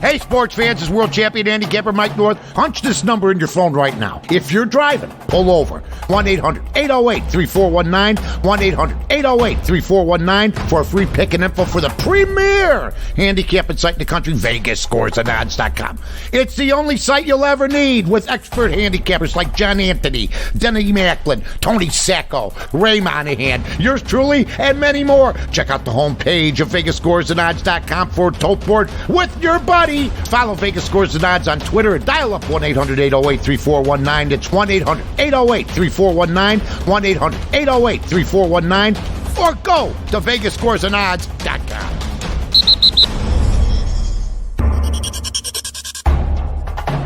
Hey, sports fans, it's world champion handicapper Mike North. Punch this number in your phone right now. If you're driving, pull over. 1-800-808-3419. 1-800-808-3419 for a free pick and info for the premier handicapping site in the country, VegasScoresAndOdds.com. It's the only site you'll ever need with expert handicappers like John Anthony, Denny Macklin, Tony Sacco, Ray Monahan, yours truly, and many more. Check out the homepage of VegasScoresAndOdds.com for a tote board with your buddy. Follow Vegas Scores and Odds on Twitter and dial up 1-800-808-3419. It's 1-800-808-3419, 1-800-808-3419, or go to VegasScoresAndOdds.com.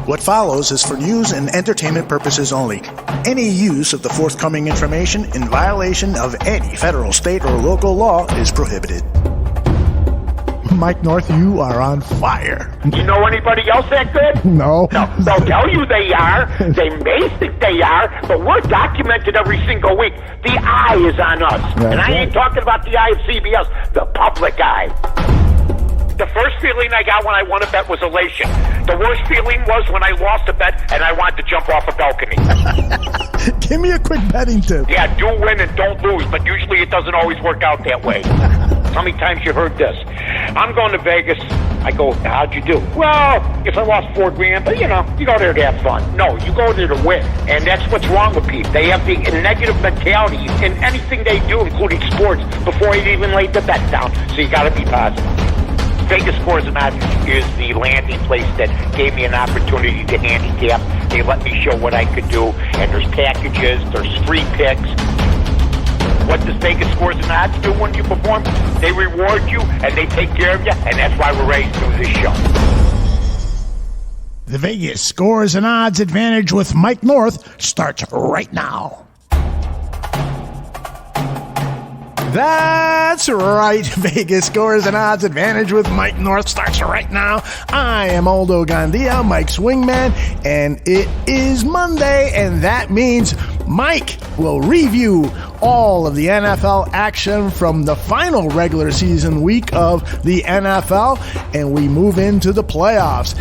What follows is for news and entertainment purposes only. Any use of the forthcoming information in violation of any federal, state, or local law is prohibited. Mike North, you are on fire. You know anybody else that good? No. No, they'll tell you they are. They may think they are, but we're documented every single week. The eye is on us. That's and I ain't talking about the eye of CBS, the public eye. The first feeling I got when I won a bet was elation. The worst feeling was when I lost a bet and I wanted to jump off a balcony. Give me a quick betting tip. Yeah, do win and don't lose, but usually it doesn't always work out that way. How many times you heard this? I'm going to Vegas. I go, how'd you do? Well, if I lost $4,000, but you know, you go there to have fun. No, you go there to win. And that's what's wrong with people. They have the negative mentality in anything they do, including sports, before they even lay the bet down. So you got to be positive. Vegas Scores and Odds is the landing place that gave me an opportunity to handicap. They let me show what I could do, and there's packages, there's free picks. What does Vegas Scores and Odds do when you perform? They reward you, and they take care of you, and that's why we're ready to do this show. The Vegas Scores and Odds Advantage with Mike North starts right now. That's right. Vegas Scores and Odds Advantage with Mike North starts right now. I am Aldo Gandia, Mike's wingman, and it is Monday, and that means Mike will review all of the NFL action from the final regular season week of the NFL, and we move into the playoffs.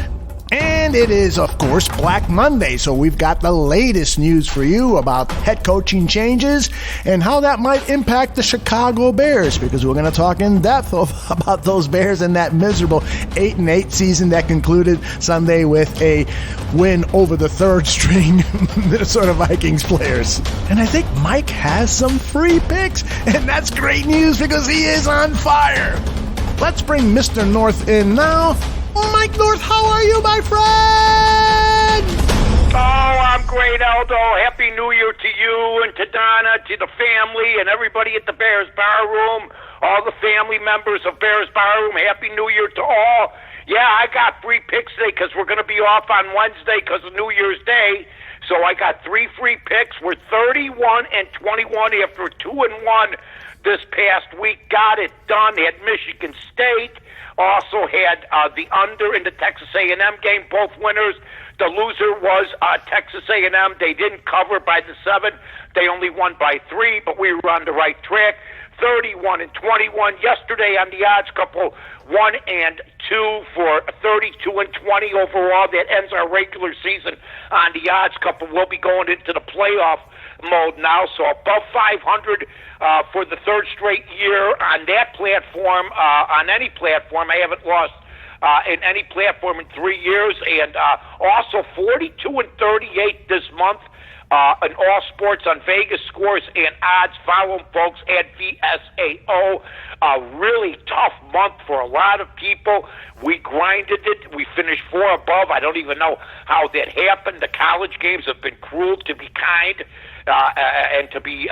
And it is, of course, Black Monday, so we've got the latest news for you about head coaching changes and how that might impact the Chicago Bears, because we're going to talk in depth about those Bears and that miserable 8-8 season that concluded Sunday with a win over the third-string Minnesota Vikings players. And I think Mike has some free picks, and that's great news because he is on fire. Let's bring Mr. North in now. Mike North, how are you, my friend? Oh, I'm great, Aldo. Happy New Year to you and to Donna, to the family, and everybody at the Bears Bar Room, all the family members of Bears Bar Room. Happy New Year to all. Yeah, I got free picks today because we're going to be off on Wednesday because of New Year's Day. So I got 3 free picks. We're 31-21 after 2-1 this past week. Got it done. Had Michigan State. Also had the under in the Texas A&M game, both winners. The loser was Texas A&M. They didn't cover by the 7. They only won by 3, but we were on the right track. 31-21 yesterday on the odds couple, 1 and 2 for 32-20 overall. That ends our regular season on the odds couple. We'll be going into the playoff mode now, so above 500 for the third straight year on that platform. On any platform, I haven't lost in any platform in 3 years, and also 42-38 this month. In all sports on Vegas Scores and Odds. Follow them, folks, at VSAO. A really tough month for a lot of people. We grinded it. We finished 4 above. I don't even know how that happened. The college games have been cruel, to be kind, and to be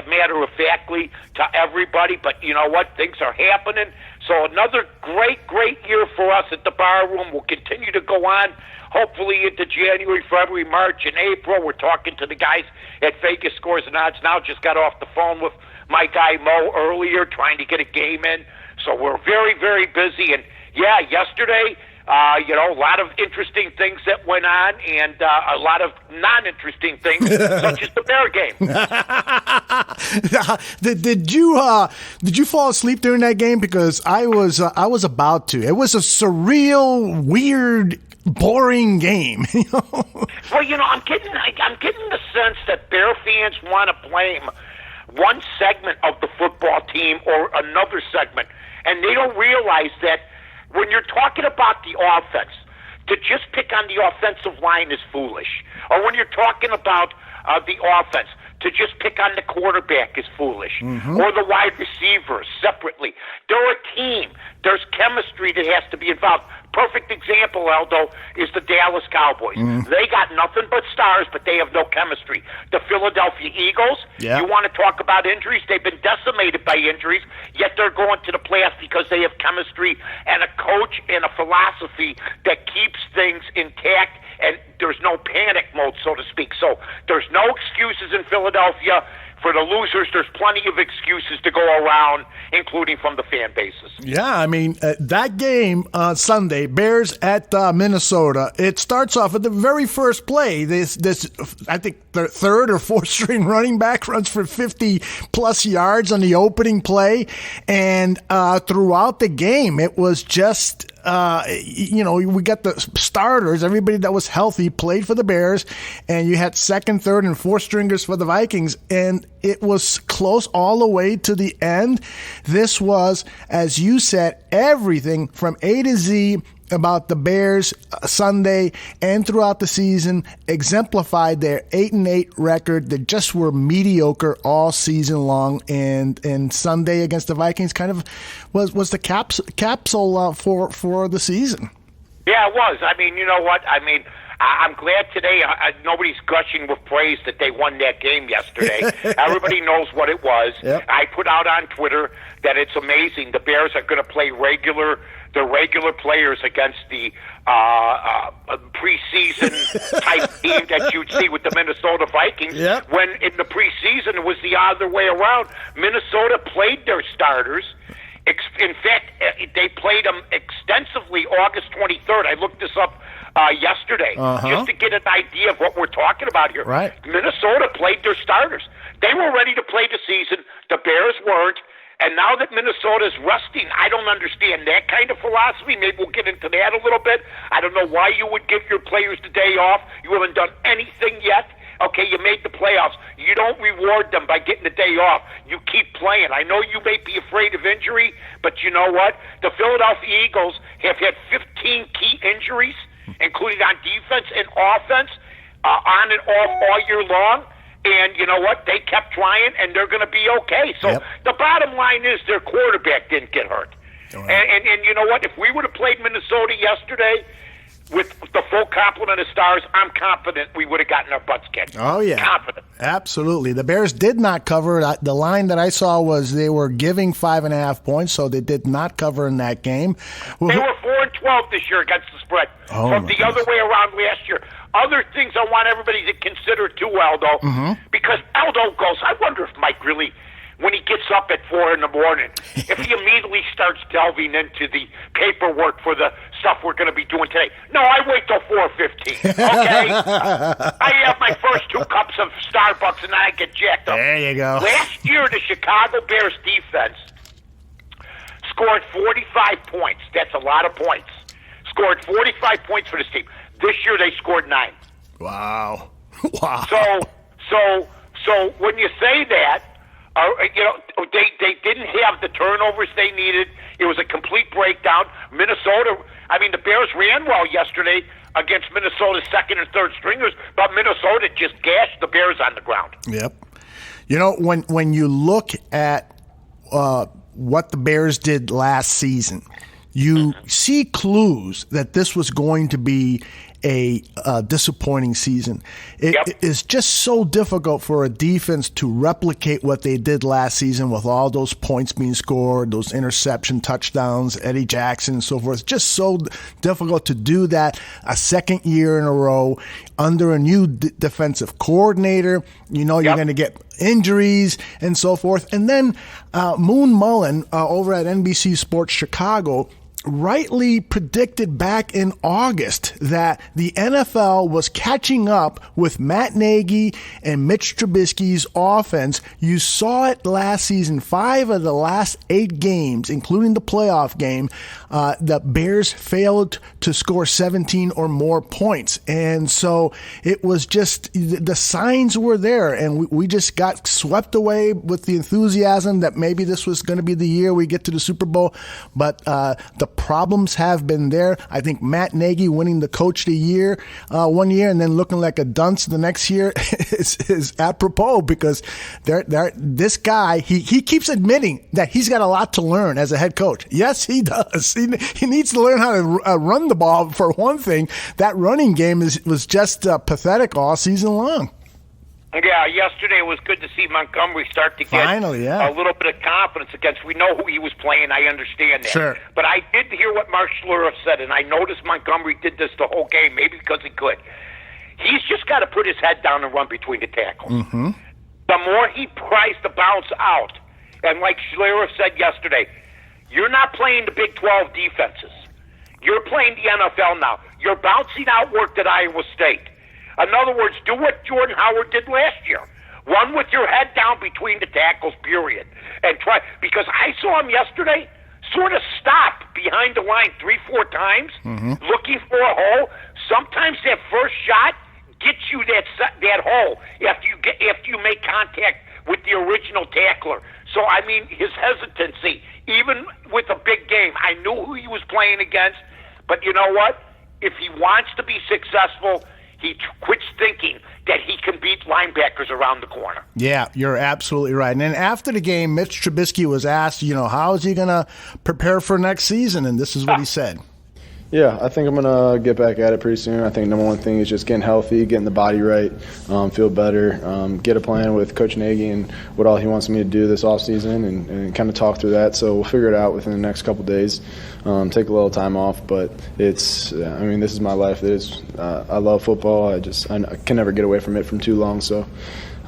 matter-of-factly to everybody. But you know what? Things are happening. So another great, great year for us at the Bar Room. We'll continue to go on. Hopefully into January, February, March, and April. We're talking to the guys at Vegas Scores and Odds now. Just got off the phone with my guy Mo earlier trying to get a game in. So we're very, very busy. And, yeah, yesterday A lot of interesting things that went on, and a lot of non-interesting things, such as the Bear game. Did you fall asleep during that game? Because I was about to. It was a surreal, weird, boring game. Well, I'm getting the sense that Bear fans want to blame one segment of the football team or another segment, and they don't realize that when you're talking about the offense, to just pick on the offensive line is foolish. Or when you're talking about the offense, to just pick on the quarterback is foolish. Or the wide receivers separately. They're a team. There's chemistry that has to be involved. Perfect example, Aldo, is the Dallas Cowboys. They got nothing but stars, but they have no chemistry. The Philadelphia Eagles, you want to talk about injuries? They've been decimated by injuries, yet they're going to the playoffs because they have chemistry and a coach and a philosophy that keeps things intact, and there's no panic mode, so to speak. So there's no excuses in Philadelphia. For the losers, there's plenty of excuses to go around, including from the fan bases. Yeah, I mean, that game on Sunday, Bears at Minnesota, it starts off at the very first play. This I think, the third or fourth string running back runs for 50-plus yards on the opening play. And throughout the game, it was just... we got the starters, everybody that was healthy played for the Bears, and you had second, third, and fourth stringers for the Vikings, and it was close all the way to the end. This was, as you said, everything from A to Z about the Bears Sunday and throughout the season exemplified their 8-8 record. They just were mediocre all season long, and Sunday against the Vikings kind of was the capsule for the season. Yeah, it was. I mean, you know what? I mean, I'm glad today nobody's gushing with praise that they won that game yesterday. Everybody knows what it was. Yep. I put out on Twitter that it's amazing. The Bears are going to play regular players against the preseason type team that you'd see with the Minnesota Vikings. Yep. When in the preseason it was the other way around. Minnesota played their starters. In fact, they played them extensively August 23rd. I looked this up yesterday just to get an idea of what we're talking about here. Right. Minnesota played their starters. They were ready to play the season. The Bears weren't. And now that Minnesota's resting, I don't understand that kind of philosophy. Maybe we'll get into that a little bit. I don't know why you would give your players the day off. You haven't done anything yet. Okay, you made the playoffs. You don't reward them by getting the day off. You keep playing. I know you may be afraid of injury, but you know what? The Philadelphia Eagles have had 15 key injuries, including on defense and offense, on and off all year long. And you know what? They kept trying, and they're going to be okay. So the bottom line is their quarterback didn't get hurt. Right. And you know what? If we would have played Minnesota yesterday with the full complement of stars, I'm confident we would have gotten our butts kicked. Oh, yeah. Confident. Absolutely. The Bears did not cover. The line that I saw was they were giving 5.5 points, so they did not cover in that game. They were 4-12 this year against the spread from the other way around last year. Other things I want everybody to consider too, Aldo, because Aldo goes, I wonder if Mike really, when he gets up at 4 in the morning, if he immediately starts delving into the paperwork for the stuff we're going to be doing today. No, I wait till 4:15. Okay, I have my first 2 cups of Starbucks and then I get jacked up. There you go. Last year, the Chicago Bears defense scored 45 points. That's a lot of points. Scored 45 points for this team. This year they scored 9. Wow. Wow. So when you say that, they didn't have the turnovers they needed. It was a complete breakdown. Minnesota, I mean, the Bears ran well yesterday against Minnesota's second and third stringers, but Minnesota just gashed the Bears on the ground. Yep. You know, when you look at what the Bears did last season, you see clues that this was going to be a disappointing season. It is just so difficult for a defense to replicate what they did last season with all those points being scored, those interception touchdowns, Eddie Jackson and so forth. It's just so difficult to do that a second year in a row under a new defensive coordinator. You know you're going to get injuries and so forth. And then Moon Mullen over at NBC Sports Chicago rightly predicted back in August that the NFL was catching up with Matt Nagy and Mitch Trubisky's offense. You saw it last season. 5 of the last 8 games, including the playoff game, the Bears failed to score 17 or more points. And so it was just, the signs were there, and we just got swept away with the enthusiasm that maybe this was going to be the year we get to the Super Bowl. But the problems have been there. I think Matt Nagy winning the Coach of the Year one year and then looking like a dunce the next year is apropos, because this guy, he keeps admitting that he's got a lot to learn as a head coach. Yes, he does. He needs to learn how to run the ball, for one thing. That running game was just pathetic all season long. Yeah, yesterday it was good to see Montgomery start to get Finally, yeah. a little bit of confidence against. We know who he was playing. I understand that. Sure. But I did hear what Mark Schlereth said, and I noticed Montgomery did this the whole game, maybe because he could. He's just got to put his head down and run between the tackles. Mm-hmm. The more he tries to bounce out, and like Schlereth said yesterday, you're not playing the Big 12 defenses. You're playing the NFL now. You're bouncing out work at Iowa State. In other words, do what Jordan Howard did last year. Run with your head down between the tackles, period. And try, because I saw him yesterday sort of stop behind the line 3-4 times, looking for a hole. Sometimes that first shot gets you that hole after you make contact with the original tackler. So, I mean, his hesitancy, even with a big game, I knew who he was playing against, but you know what? If he wants to be successful, he quits thinking that he can beat linebackers around the corner. Yeah, you're absolutely right. And then after the game, Mitch Trubisky was asked, how is he going to prepare for next season? And this is what he said. Yeah, I think I'm going to get back at it pretty soon. I think number one thing is just getting healthy, getting the body right, feel better, get a plan with Coach Nagy and what all he wants me to do this offseason and kind of talk through that. So we'll figure it out within the next couple days, take a little time off. But this is my life. I love football. I can never get away from it from too long. So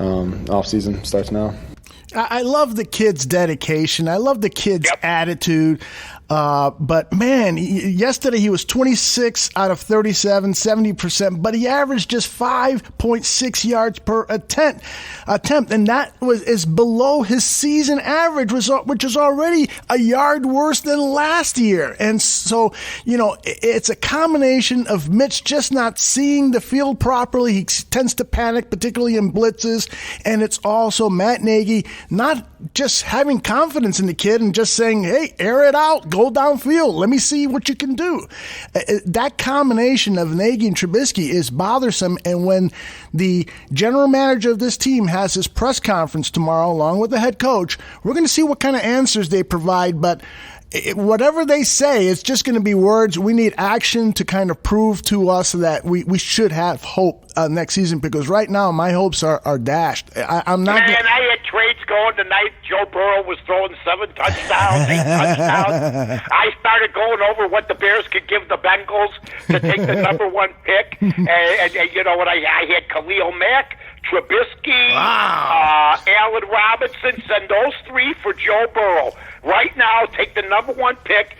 off-season starts now. I love the kid's dedication. I love the kid's attitude. But, man, yesterday he was 26 out of 37, 70%, but he averaged just 5.6 yards per attempt, and that is below his season average, which is already a yard worse than last year. And so, it's a combination of Mitch just not seeing the field properly. He tends to panic, particularly in blitzes, and it's also Matt Nagy not just having confidence in the kid and just saying, hey, air it out, go downfield, let me see what you can do. That combination of Nagy and Trubisky is bothersome, and when the general manager of this team has his press conference tomorrow along with the head coach, we're going to see what kind of answers they provide, but whatever they say, it's just going to be words. We need action to kind of prove to us that we should have hope next season, because right now my hopes are dashed. I'm not. Man, I had trades going tonight. Joe Burrow was throwing 7 touchdowns, 8 touchdowns. I started going over what the Bears could give the Bengals to take the number 1 pick. And you know what? I had Khalil Mack, Trubisky, Allen Robinson. Send those 3 for Joe Burrow. Right now, take the number 1 pick,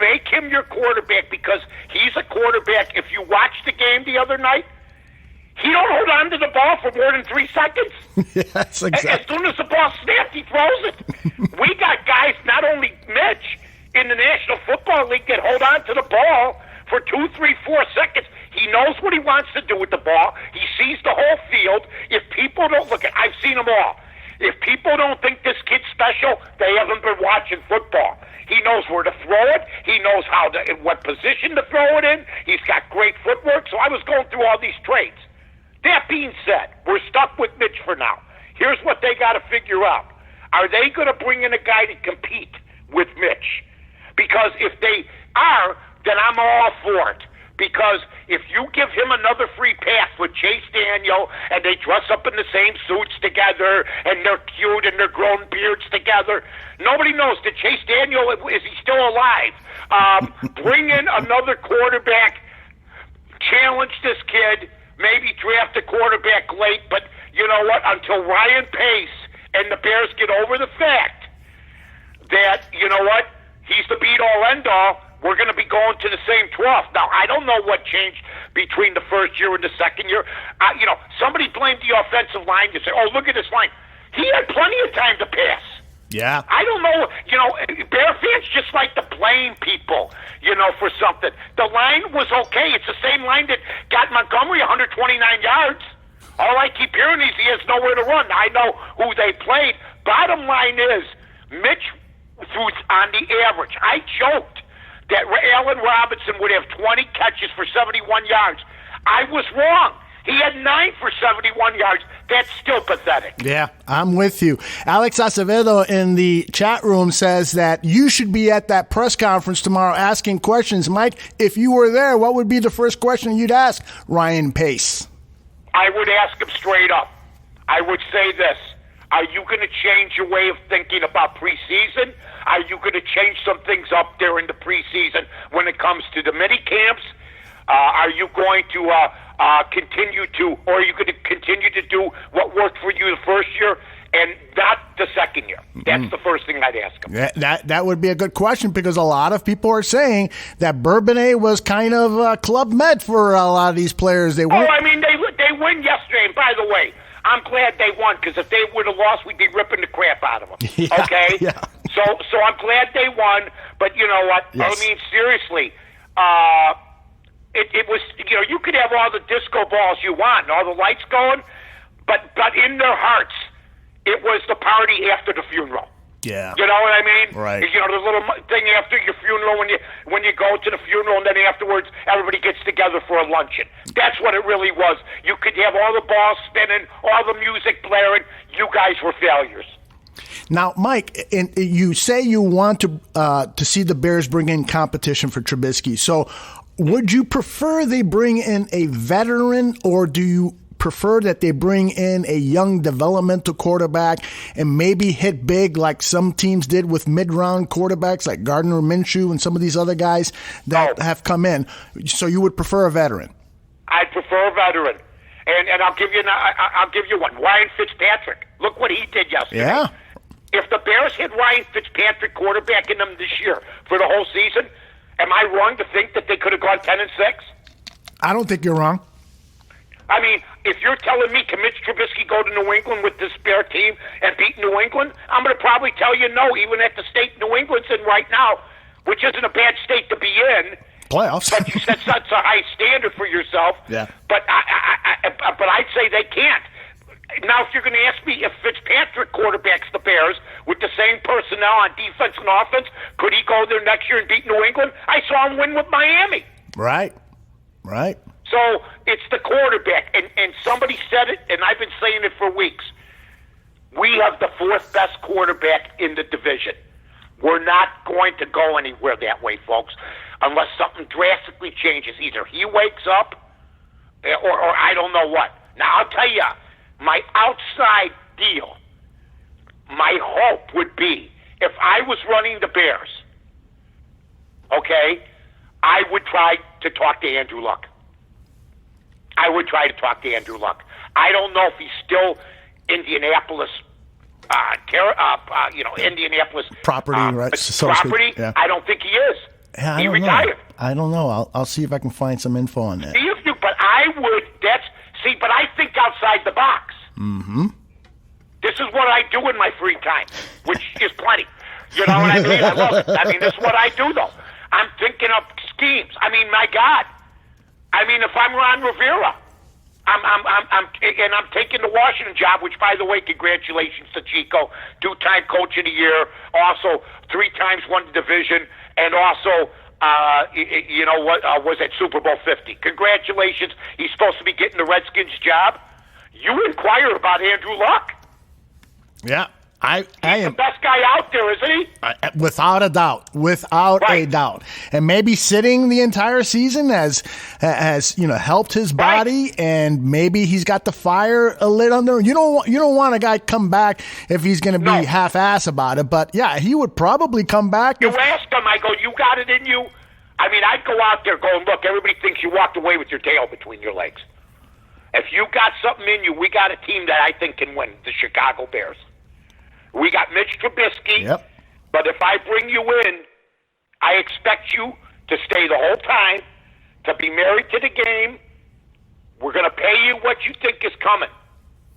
make him your quarterback, because he's a quarterback. If you watched the game the other night, he don't hold on to the ball for more than 3 seconds. Yes, exactly. As soon as the ball snapped, he throws it. We got guys, not only Mitch, in the National Football League that hold on to the ball for 2, 3, 4 seconds. He knows what he wants to do with the ball. He sees the whole field. If people don't look at, I've seen them all. If people don't think this kid's special, they haven't been watching football. He knows where to throw it. He knows in what position to throw it in. He's got great footwork. So I was going through all these traits. That being said, we're stuck with Mitch for now. Here's what they got to figure out. Are they going to bring in a guy to compete with Mitch? Because if they are, then I'm all for it. Because if you give him another free pass with Chase Daniel and they dress up in the same suits together and they're cute and they're growing beards together, nobody knows that Chase Daniel, is he still alive? Bring in another quarterback, challenge this kid, maybe draft a quarterback late, but you know what? Until Ryan Pace and the Bears get over the fact that, you know what, he's the be-all, end-all, we're going to be going to the same trough. Now, I don't know what changed between the first year and the second year. Somebody blamed the offensive line to say, oh, look at this line. He had plenty of time to pass. Yeah. I don't know. Bear fans just like to blame people, for something. The line was okay. It's the same line that got Montgomery 129 yards. All I keep hearing is he has nowhere to run. I know who they played. Bottom line is, Mitch threw on the average. I joked that Allen Robinson would have 20 catches for 71 yards. I was wrong. He had 9 for 71 yards. That's still pathetic. Yeah, I'm with you. Alex Acevedo in the chat room says that you should be at that press conference tomorrow asking questions. Mike, if you were there, what would be the first question you'd ask Ryan Pace? I would ask him straight up. I would say this. Are you going to change your way of thinking about preseason? Are you going to change some things up there in the preseason when it comes to the mini camps? Are you going to continue to, or are you going to continue to do what worked for you the first year and not the second year? That's the first thing I'd ask him. Yeah, that would be a good question because a lot of people are saying that Bourbonnais was kind of Club Med for a lot of these players. They they win yesterday. And by the way, I'm glad they won because if they would have lost, we'd be ripping the crap out of them. Yeah, okay? Yeah. So I'm glad they won. But you know what? Yes. I mean, seriously, it was, you could have all the disco balls you want and all the lights going, but in their hearts, it was the party after the funeral. Yeah. You know what I mean? Right. The little thing after your funeral when you go to the funeral and then afterwards everybody gets together for a luncheon. That's what it really was. You could have all the balls spinning, all the music blaring. You guys were failures. Now, Mike, you say you want to see the Bears bring in competition for Trubisky. So would you prefer they bring in a veteran or do you prefer that they bring in a young developmental quarterback and maybe hit big like some teams did with mid-round quarterbacks like Gardner Minshew and some of these other guys that have come in? So you would prefer a veteran? I'd prefer a veteran. And I'll give you one. Ryan Fitzpatrick. Look what he did yesterday. Yeah. If the Bears hit Ryan Fitzpatrick quarterbacking them this year for the whole season, am I wrong to think that they could have gone 10-6? I don't think you're wrong. I mean, if you're telling me can Mitch Trubisky go to New England with this Bear team and beat New England, I'm going to probably tell you no, even at the state New England's in right now, which isn't a bad state to be in. Playoffs. But you set such a high standard for yourself. Yeah. But I'd say they can't. Now, if you're going to ask me if Fitzpatrick quarterbacks the Bears with the same personnel on defense and offense, could he go there next year and beat New England? I saw him win with Miami. Right. So it's the quarterback. And somebody said it, and I've been saying it for weeks. We have the fourth best quarterback in the division. We're not going to go anywhere that way, folks, unless something drastically changes. Either he wakes up or I don't know what. Now, I'll tell you, my outside deal, my hope would be if I was running the Bears, okay, I would try to talk to Andrew Luck. I don't know if he's still Indianapolis, Indianapolis property, right? So property. Yeah. I don't think he is. Yeah, he retired. I don't know. I'll see if I can find some info on that. But I would. But I think outside the box. Mm-hmm. This is what I do in my free time, which is plenty. You know what I mean? I love it. I mean, this is what I do, though. I'm thinking of schemes. I mean, my God. I mean, if I'm Ron Rivera, I'm taking the Washington job, which, by the way, congratulations to Chico, 2-time coach of the year, also 3 times won the division, and also, was at Super Bowl 50. Congratulations. He's supposed to be getting the Redskins job. You inquire about Andrew Luck. Yeah. I He's am the best guy out there, isn't he? without a doubt, a doubt, and maybe sitting the entire season has helped his body, and maybe he's got the fire lit under. You don't want a guy come back if he's going to be half-ass about it, but yeah, he would probably come back. You ask him, I go, you got it in you? I mean, I'd go out there going, look, everybody thinks you walked away with your tail between your legs. If you got something in you, we got a team that I think can win, the Chicago Bears. We got Mitch Trubisky, Yep. But if I bring you in, I expect you to stay the whole time, to be married to the game. We're going to pay you what you think is coming.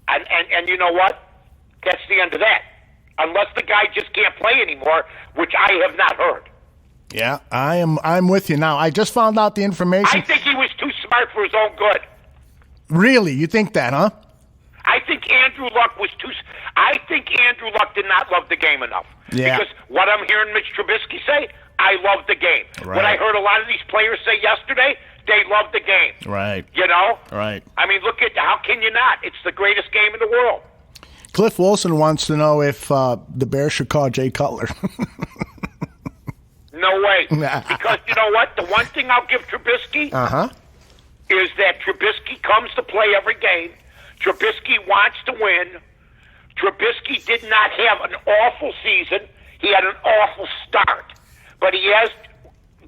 And you know what? That's the end of that. Unless the guy just can't play anymore, which I have not heard. Yeah, I'm with you now. I just found out the information. I think he was too smart for his own good. Really? You think that, huh? I think Andrew Luck did not love the game enough. Yeah. Because what I'm hearing Mitch Trubisky say, I love the game. Right. What I heard a lot of these players say yesterday, they love the game. Right. You know? Right. I mean, look at, how can you not? It's the greatest game in the world. Cliff Wilson wants to know if the Bears should call Jay Cutler. No way. Because you know what? The one thing I'll give Trubisky is that Trubisky comes to play every game. Trubisky wants to win. Trubisky did not have an awful season. He had an awful start. But he has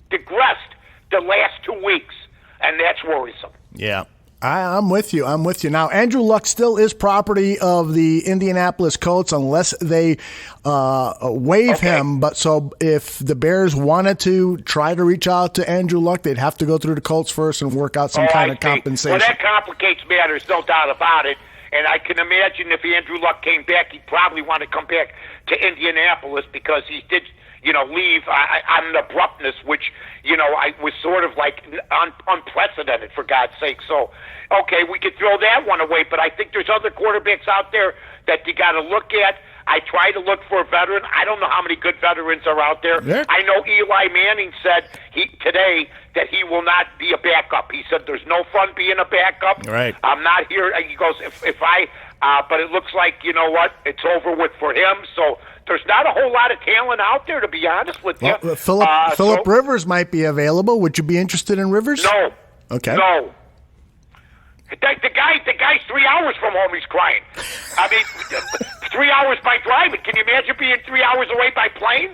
digressed the last 2 weeks, and that's worrisome. Yeah. I'm with you. Now, Andrew Luck still is property of the Indianapolis Colts unless they waive him. But so if the Bears wanted to try to reach out to Andrew Luck, they'd have to go through the Colts first and work out some kind of compensation. Well, that complicates matters, no doubt about it. And I can imagine if Andrew Luck came back, he'd probably want to come back to Indianapolis because he did, leave on an abruptness, which, I was sort of like unprecedented, for God's sake. So, okay, we could throw that one away, but I think there's other quarterbacks out there that you got to look at. I try to look for a veteran. I don't know how many good veterans are out there. Yeah. I know Eli Manning said today that he will not be a backup. He said there's no fun being a backup. Right. I'm not here. He goes, but it looks like, you know what, it's over with for him. So there's not a whole lot of talent out there, to be honest with you. Phillip Rivers might be available. Would you be interested in Rivers? No. Okay. No. The guy's 3 hours from home. He's crying. I mean, 3 hours by driving. Can you imagine being 3 hours away by plane?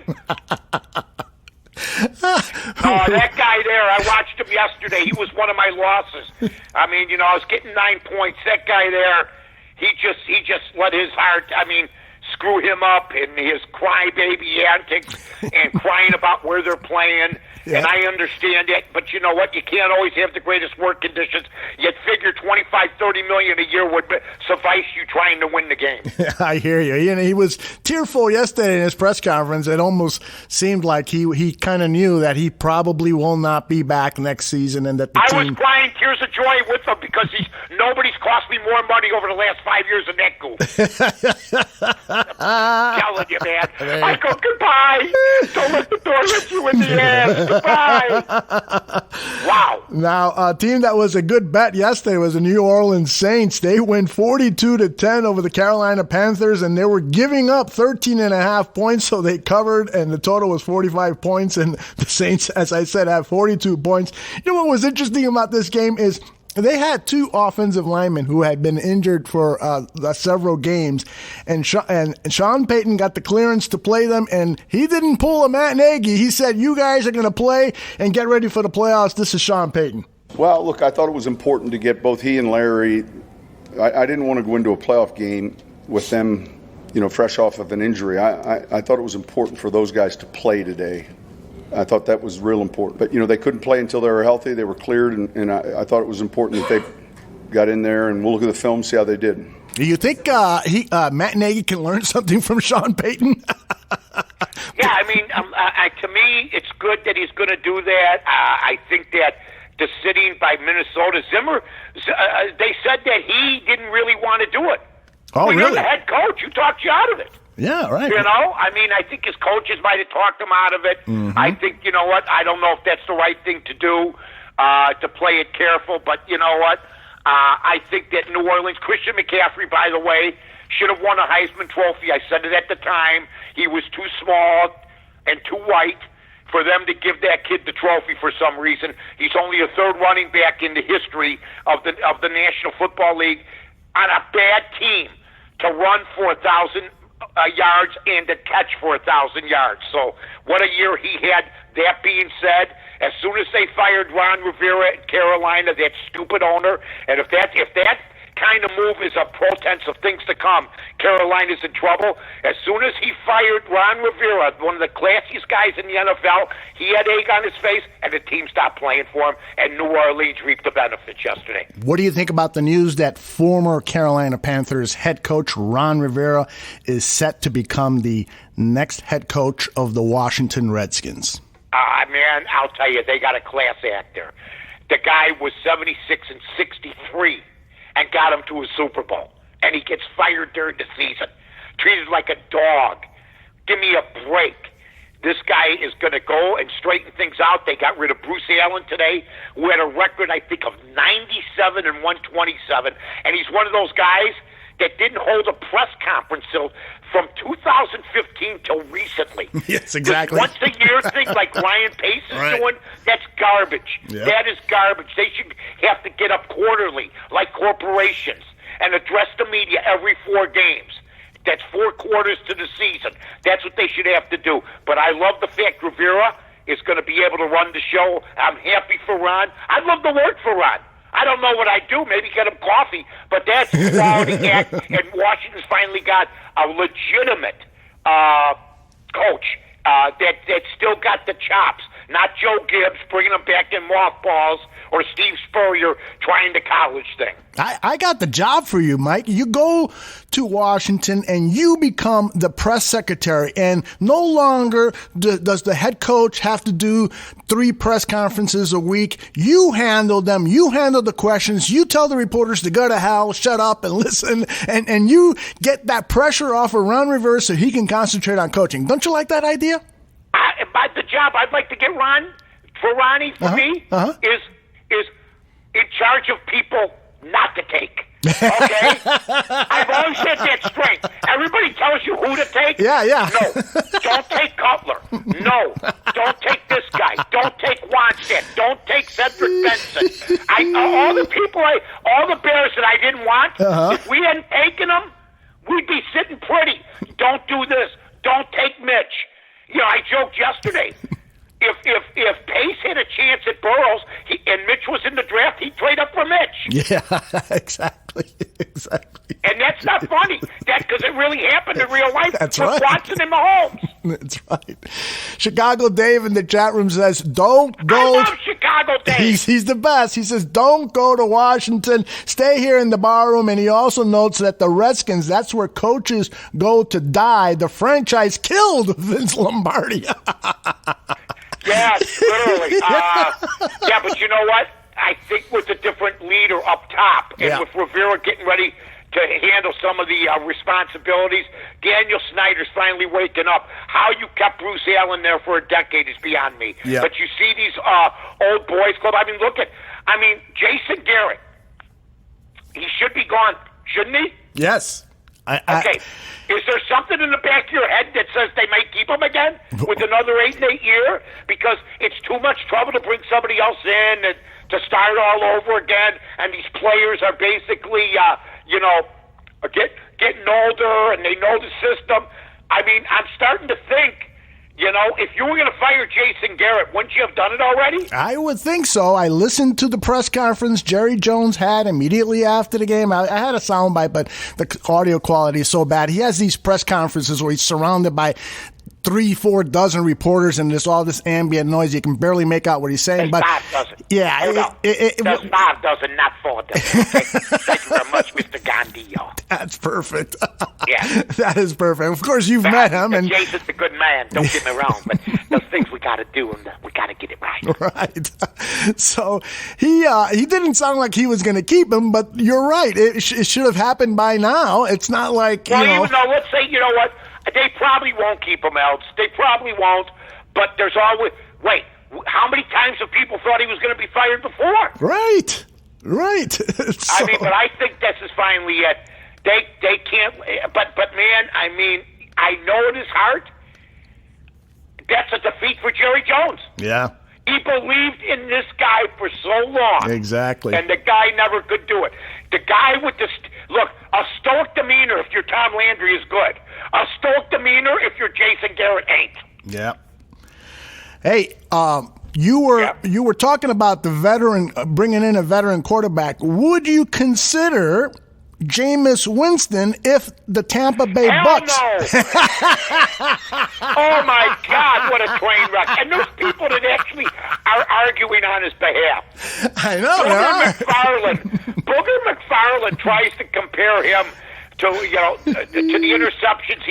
That guy there, I watched him yesterday. He was one of my losses. I mean, I was getting 9 points. That guy there, he just let his heart, screw him up in his crybaby antics and crying about where they're playing. Yeah. And I understand it, but you know what? You can't always have the greatest work conditions. You'd figure $25-30 million a year would suffice you trying to win the game. I hear you. He was tearful yesterday in his press conference. It almost seemed like he kind of knew that he probably will not be back next season, and that the team. I was crying tears of joy with him because nobody's cost me more money over the last 5 years than that goof. Telling you, man. I go, goodbye. Don't let the door hit you in the ass. Goodbye. Wow. Now, a team that was a good bet yesterday was the New Orleans Saints. They win 42-10 over the Carolina Panthers, and they were giving up 13.5 points, so they covered, and the total was 45 points, and the Saints, as I said, have 42 points. You know what was interesting about this game is they had two offensive linemen who had been injured for several games, and Sean Payton got the clearance to play them, and he didn't pull a Matt Nagy. He said, you guys are going to play and get ready for the playoffs. This is Sean Payton. Well, look, I thought it was important to get both he and Larry. I didn't want to go into a playoff game with them, fresh off of an injury. I thought it was important for those guys to play today. I thought that was real important. But, they couldn't play until they were healthy. They were cleared, and I thought it was important that they got in there, and we'll look at the film, see how they did. Do you think Matt Nagy can learn something from Sean Payton? Yeah, to me, it's good that he's going to do that. I think that the sitting by Minnesota, Zimmer, they said that he didn't really want to do it. Oh, really? You're the head coach. You talked you out of it. Yeah, right. I think his coaches might have talked him out of it. Mm-hmm. I think, you know what, I don't know if that's the right thing to do, to play it careful, but you know what, I think that New Orleans, Christian McCaffrey, by the way, should have won a Heisman Trophy. I said it at the time. He was too small and too white for them to give that kid the trophy for some reason. He's only a third running back in the history of the National Football League on a bad team to run for 1,000 yards and to catch for 1,000 yards. So what a year he had. That being said, as soon as they fired Ron Rivera at Carolina, that stupid owner, and if that kind of move is a pretense of things to come. Carolina's in trouble. As soon as he fired Ron Rivera, one of the classiest guys in the NFL, he had egg on his face, and the team stopped playing for him, and New Orleans reaped the benefits yesterday. What do you think about the news that former Carolina Panthers head coach Ron Rivera is set to become the next head coach of the Washington Redskins? Man, I'll tell you, they got a class act there. The guy was 76 and 63 and got him to a Super Bowl, and he gets fired during the season, treated like a dog. Give me a break. This guy is going to go and straighten things out. They got rid of Bruce Allen today, who had a record, I think, of 97 and 127, and he's one of those guys that didn't hold a press conference from 2015 till recently. Yes, exactly. This once-a-year thing like Ryan Pace is doing, that's garbage. Yep. That is garbage. They should have to get up quarterly like corporations and address the media every 4 games. That's 4 quarters to the season. That's what they should have to do. But I love the fact Rivera is going to be able to run the show. I'm happy for Ron. I'd love to work for Ron. I don't know what I'd do. Maybe get him coffee. But that's a quality act. And Washington's finally got a legitimate coach that still got the chops. Not Joe Gibbs bringing them back in mothballs or Steve Spurrier trying the college thing. I got the job for you, Mike. You go to Washington and you become the press secretary, and no longer does the head coach have to do 3 press conferences a week. You handle them. You handle the questions. You tell the reporters to go to hell, shut up, and listen, and you get that pressure off of Ron Rivera so he can concentrate on coaching. Don't you like that idea? About the job I'd like to get Ronnie, is in charge of people not to take. Okay? I've always said that straight. Everybody tells you who to take. Yeah. No, don't take Cutler. No, don't take this guy. Don't take Wannstedt. Don't take Cedric Benson. All the Bears that I didn't want, if we hadn't taken them, we'd be sitting pretty. Don't do this. Don't take Mitch. You know, I joked yesterday. If Pace had a chance at Burrows and Mitch was in the draft, he'd trade up for Mitch. Yeah, exactly. And that's not funny. Because it really happened in real life. That's with right. Watson and Mahomes. That's right. Chicago Dave in the chat room says, don't go. I love Chicago Dave. He's the best. He says, don't go to Washington. Stay here in the bar room. And he also notes that the Redskins, that's where coaches go to die. The franchise killed Vince Lombardi. Yes, literally. Yeah, but you know what? I think with a different leader up top, and with Rivera getting ready to handle some of the responsibilities, Daniel Snyder's finally waking up. How you kept Bruce Allen there for a decade is beyond me. Yeah. But you see these old boys club. I mean, Jason Garrett. He should be gone, shouldn't he? Yes. Okay. Is there something in the back of your head that says they might keep him again with another 8 year? Because it's too much trouble to bring somebody else in and to start all over again. And these players are basically, getting older and they know the system. I mean, I'm starting to think, if you were going to fire Jason Garrett, wouldn't you have done it already? I would think so. I listened to the press conference Jerry Jones had immediately after the game. I had a soundbite, but the audio quality is so bad. He has these press conferences where he's surrounded by 3-4 dozen reporters and there's all this ambient noise. You can barely make out what he's saying. There's but 5 dozen. Yeah. There's 5 dozen, not 4 dozen. Okay? Thank you very much, Mr. Gandillo. That's perfect. Yeah. That is perfect. Of course, you've met him. And Jason's a good man, don't get me wrong, but those things we got to do, and we got to get it right. Right. So he didn't sound like he was going to keep him, but you're right. It should have happened by now. It's not like, even though, let's say, you know what, they probably won't keep him else. They probably won't, but there's always, wait, how many times have people thought he was going to be fired before? Right. So, but I think this is finally it. They can't, but man, I know in his heart, that's a defeat for Jerry Jones. Yeah. He believed in this guy for so long. Exactly. And the guy never could do it. The guy with the, look, a stoic demeanor if you're Tom Landry is good. A stoic demeanor if you're Jason Garrett ain't. Yeah. Hey, you were talking about the veteran, bringing in a veteran quarterback. Would you consider Jameis Winston if the Tampa Bay Hell Bucks? no. Oh, my God, what a train wreck. And there's people that actually are arguing on his behalf. I know. Booger McFarland tries to compare him to the interceptions.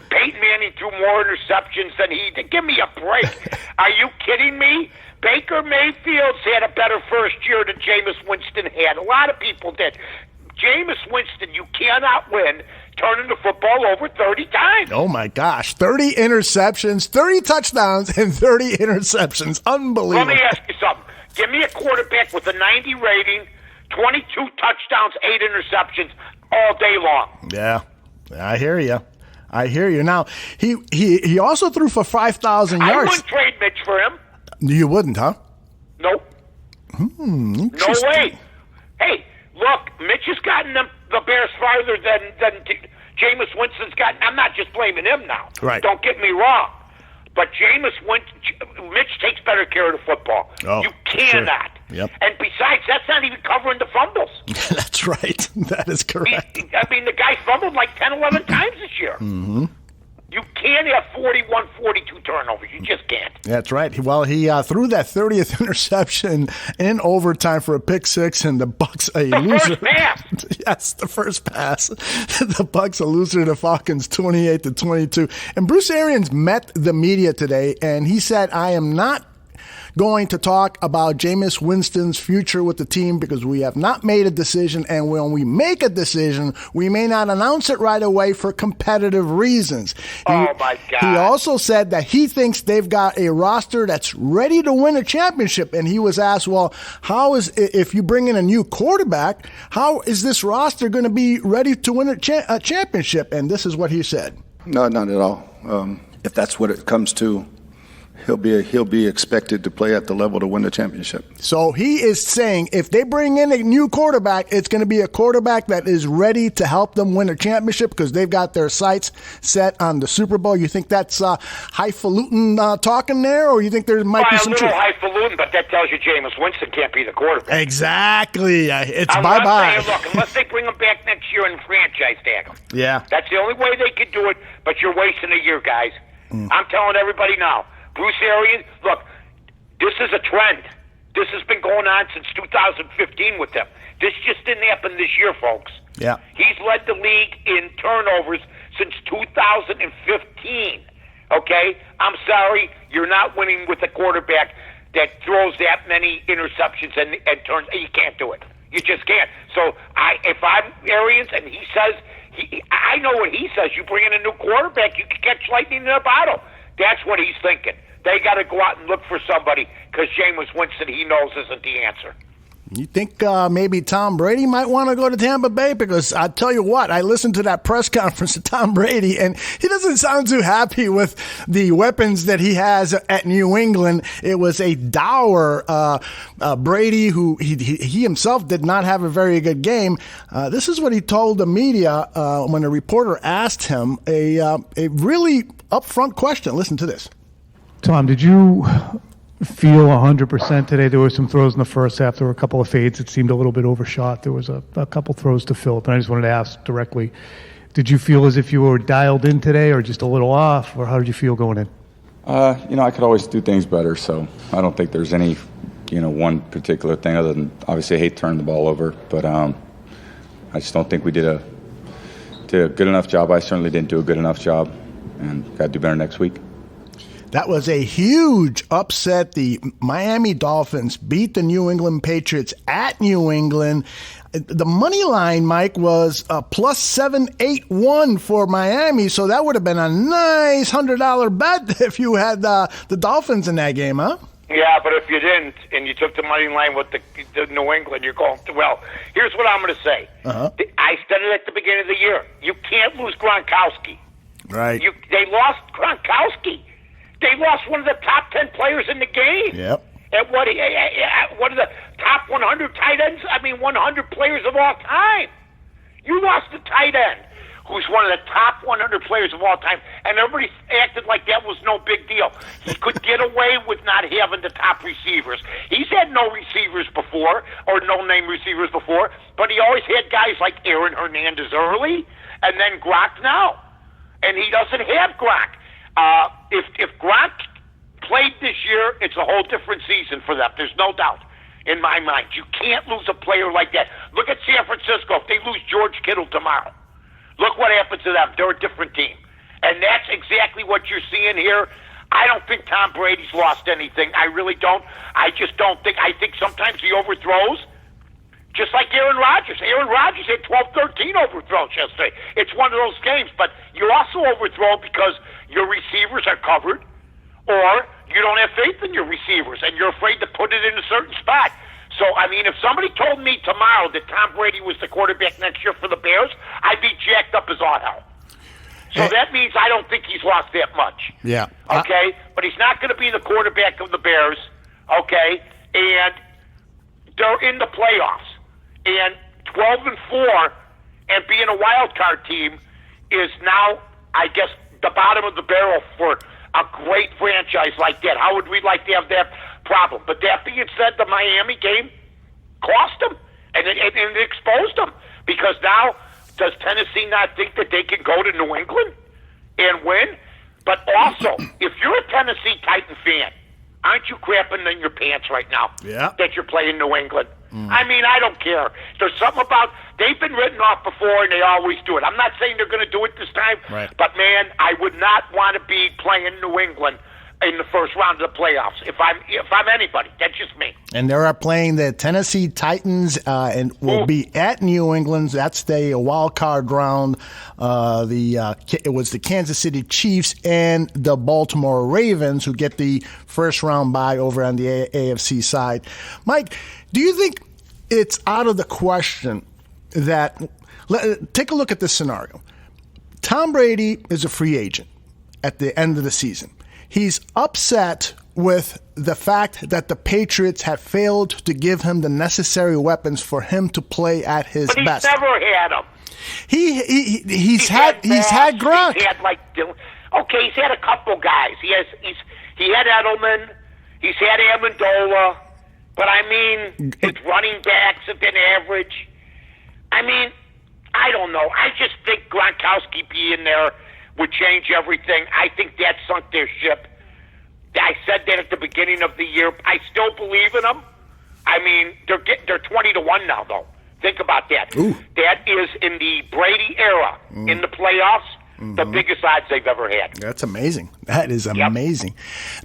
Peyton Manning threw more interceptions than he did. Give me a break. Are you kidding me? Baker Mayfield's had a better first year than Jameis Winston had. A lot of people did. Jameis Winston, you cannot win turning the football over 30 times. Oh, my gosh. 30 interceptions, 30 touchdowns, and 30 interceptions. Unbelievable. Let me ask you something. Give me a quarterback with a 90 rating, 22 touchdowns, 8 interceptions all day long. Yeah, I hear you. Now, he also threw for 5,000 yards. I wouldn't trade Mitch for him. You wouldn't, huh? Nope. No way. Hey, look, Mitch has gotten the Bears farther than Jameis Winston's gotten. I'm not just blaming him now. Right. Don't get me wrong. But Mitch takes better care of the football. Oh, you cannot. Sure. Yep. And besides, that's not even covering the fumbles. That's right. That is correct. The guy fumbled like 10, 11 times this year. Mm-hmm. You can't have 41, 42 turnovers. You just can't. That's right. Well, he threw that 30th interception in overtime for a pick six, and the Bucks a loser. First pass. Yes, the first pass. The Bucks a loser to the Falcons, 28-22. And Bruce Arians met the media today, and he said, "I am not going to talk about Jameis Winston's future with the team because we have not made a decision, and when we make a decision, we may not announce it right away for competitive reasons." Oh, my God. He also said that he thinks they've got a roster that's ready to win a championship, and he was asked, well, if you bring in a new quarterback, how is this roster going to be ready to win a championship? And this is what he said. No, not at all. If that's what it comes to, he'll be expected to play at the level to win the championship. So he is saying if they bring in a new quarterback, it's going to be a quarterback that is ready to help them win a championship because they've got their sights set on the Super Bowl. You think that's highfalutin talking there, or you think there might be some truth? A little highfalutin, but that tells you Jameis Winston can't be the quarterback. Exactly. It's I'm bye-bye. not saying, look, unless they bring him back next year and franchise tag him. Yeah. That's the only way they could do it, but you're wasting a year, guys. I'm telling everybody now. Bruce Arians, look, this is a trend. This has been going on since 2015 with them. This just didn't happen this year, folks. Yeah. He's led the league in turnovers since 2015. Okay? I'm sorry, you're not winning with a quarterback that throws that many interceptions and turns. You can't do it. You just can't. So if I'm Arians and he says, I know what he says. You bring in a new quarterback, you can catch lightning in a bottle. That's what he's thinking. They got to go out and look for somebody because Jameis Winston, he knows, isn't the answer. You think maybe Tom Brady might want to go to Tampa Bay? Because I tell you what, I listened to that press conference of Tom Brady, and he doesn't sound too happy with the weapons that he has at New England. It was a dour Brady who he himself did not have a very good game. This is what he told the media when a reporter asked him a really upfront question. Listen to this. Tom, did you feel 100% today? There were some throws in the first half. There were a couple of fades. It seemed a little bit overshot. There was a couple throws to Phillip, and I just wanted to ask directly, did you feel as if you were dialed in today or just a little off, or how did you feel going in? I could always do things better, so I don't think there's any, one particular thing other than obviously I hate turning the ball over, but I just don't think we did a good enough job. I certainly didn't do a good enough job, and got to do better next week. That was a huge upset. The Miami Dolphins beat the New England Patriots at New England. The money line, Mike, was plus 781 for Miami, so that would have been a nice $100 bet if you had the Dolphins in that game, huh? Yeah, but if you didn't and you took the money line with the New England, you're going, well, here's what I'm going to say. Uh-huh. I said it at the beginning of the year. You can't lose Gronkowski. Right. They lost Gronkowski. They lost one of the top 10 players in the game. Yep. And one of the top 100 tight ends, 100 players of all time. You lost the tight end who's one of the top 100 players of all time, and everybody acted like that was no big deal. He could get away with not having the top receivers. He's had no receivers before, or no-name receivers before, but he always had guys like Aaron Hernandez early, and then Gronk now. And he doesn't have Gronk. If Gronk played this year, it's a whole different season for them. There's no doubt in my mind. You can't lose a player like that. Look at San Francisco. If they lose George Kittle tomorrow, look what happens to them. They're a different team. And that's exactly what you're seeing here. I don't think Tom Brady's lost anything. I really don't. I just don't think. I think sometimes he overthrows, just like Aaron Rodgers. Aaron Rodgers had 12, 13 overthrows yesterday. It's one of those games. But you also overthrow because your receivers are covered, or you don't have faith in your receivers, and you're afraid to put it in a certain spot. So, I mean, if somebody told me tomorrow that Tom Brady was the quarterback next year for the Bears, I'd be jacked up as all hell. So that means I don't think he's lost that much. Yeah. Okay? But he's not going to be the quarterback of the Bears, okay? And they're in the playoffs. And 12-4 and being a wild card team is now, I guess, the bottom of the barrel for a great franchise like that. How would we like to have that problem? But that being said, the Miami game cost them, and it exposed them, because now does Tennessee not think that they can go to New England and win? But also, if you're a Tennessee Titan fan, aren't you crapping in your pants right now that you're playing New England? I mean, I don't care. There's something about, they've been written off before, and they always do it. I'm not saying they're going to do it this time, but, man, I would not want to be playing New England in the first round of the playoffs if I'm anybody. That's just me. And they are playing the Tennessee Titans and will be at New England. That's the wild card round. It was the Kansas City Chiefs and the Baltimore Ravens who get the first round bye over on the AFC side. Mike, do you think it's out of the question that take a look at this scenario? Tom Brady is a free agent at the end of the season. He's upset with the fact that the Patriots have failed to give him the necessary weapons for him to play at his best. But he's never had them. He's had Gronk. He's had a couple guys. He had Edelman. He's had Amendola. But I mean, his running backs have been average. I mean, I don't know. I just think Gronkowski being there would change everything. I think that sunk their ship. I said that at the beginning of the year. I still believe in them. I mean, they're 20-1 now, though. Think about that. Ooh. That is in the Brady era in the playoffs. The biggest odds they've ever had. That's amazing. That is amazing.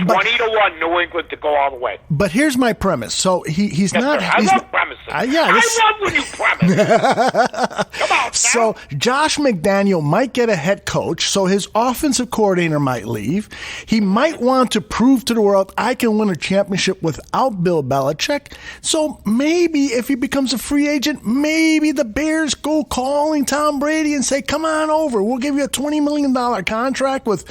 20-1 New England to go all the way. But here's my premise. So he's not. I love premises. I love when you premise. Come on. So Josh McDaniel might get a head coach, so his offensive coordinator might leave. He might want to prove to the world, I can win a championship without Bill Belichick. So maybe if he becomes a free agent, maybe the Bears go calling Tom Brady and say, come on over. We'll give you a $20 million contract with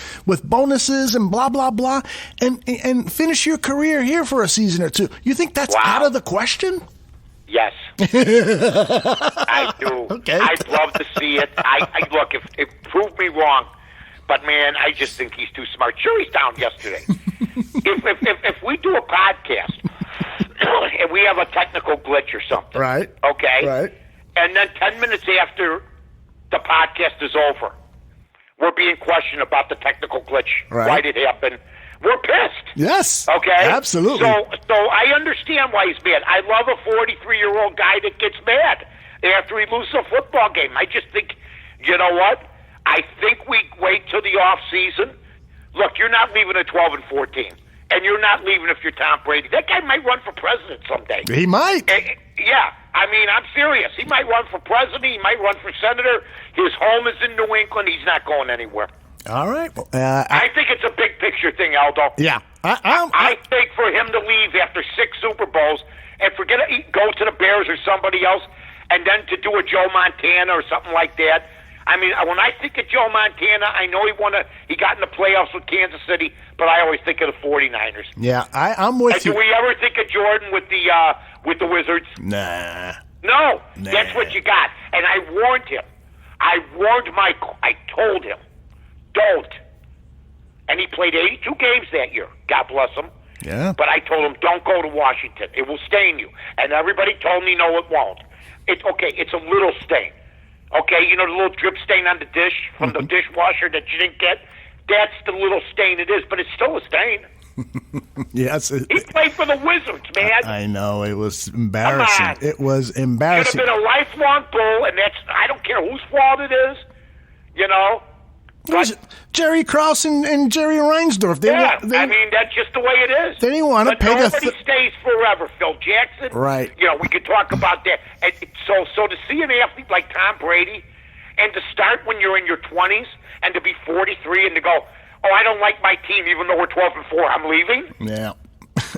bonuses and blah, blah, blah, and finish your career here for a season or two. You think that's out of the question? Yes. I do. Okay. I'd love to see it. I look, if prove me wrong, but man, I just think he's too smart. Sure, he's down yesterday. if we do a podcast and we have a technical glitch or something, right? Okay, right, and then 10 minutes after the podcast is over, we're being questioned about the technical glitch. Right. Why did it happen? We're pissed. Yes. Okay? Absolutely. So I understand why he's mad. I love a 43-year-old guy that gets mad after he loses a football game. I just think, you know what? I think we wait till the off season. Look, you're not leaving at 12-14, and you're not leaving if you're Tom Brady. That guy might run for president someday. He might. Yeah. I mean, I'm serious. He might run for president. He might run for senator. His home is in New England. He's not going anywhere. All right. I think it's a big picture thing, Aldo. Yeah. I think for him to leave after 6 Super Bowls and go to the Bears or somebody else, and then to do a Joe Montana or something like that. I mean, when I think of Joe Montana, I know he got in the playoffs with Kansas City, but I always think of the 49ers. Yeah, I'm with you. Do we ever think of Jordan with the Wizards? Nah. No, that's what you got. And I warned him. I told him, don't. And he played 82 games that year. God bless him. Yeah. But I told him, don't go to Washington. It will stain you. And everybody told me, no, it won't. It's a little stain. Okay, you know the little drip stain on the dish from the dishwasher that you didn't get? That's the little stain it is, but it's still a stain. Yes. He played for the Wizards, man. I know. It was embarrassing. Come on. It was Could have embarrassing. been a lifelong Bull, and I don't care whose fault it is, you know. It was Jerry Krause and Jerry Reinsdorf. I mean, that's just the way it is. They didn't want to pay nobody stays forever. Phil Jackson, right? You know, we could talk about that. And so to see an athlete like Tom Brady, and to start when you're in your 20s, and to be 43, and to go, oh, I don't like my team, even though we're 12-4, I'm leaving. Yeah.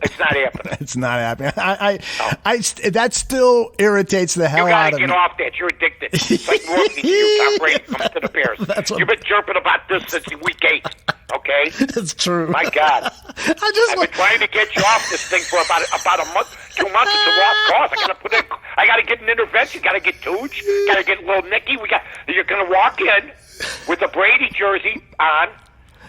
It's not happening. It's not happening. That still irritates the hell out of me. You got to get off that. You're addicted. It's like Morgan to you, Tom Brady, coming to the Bears. You've been chirping about this since week 8, okay? That's true. My God. I've been trying to get you off this thing for about a month, 2 months. It's a lost cause. I got to get an intervention. Got to get Tooch. Got to get little Nicky. You're going to walk in with a Brady jersey on,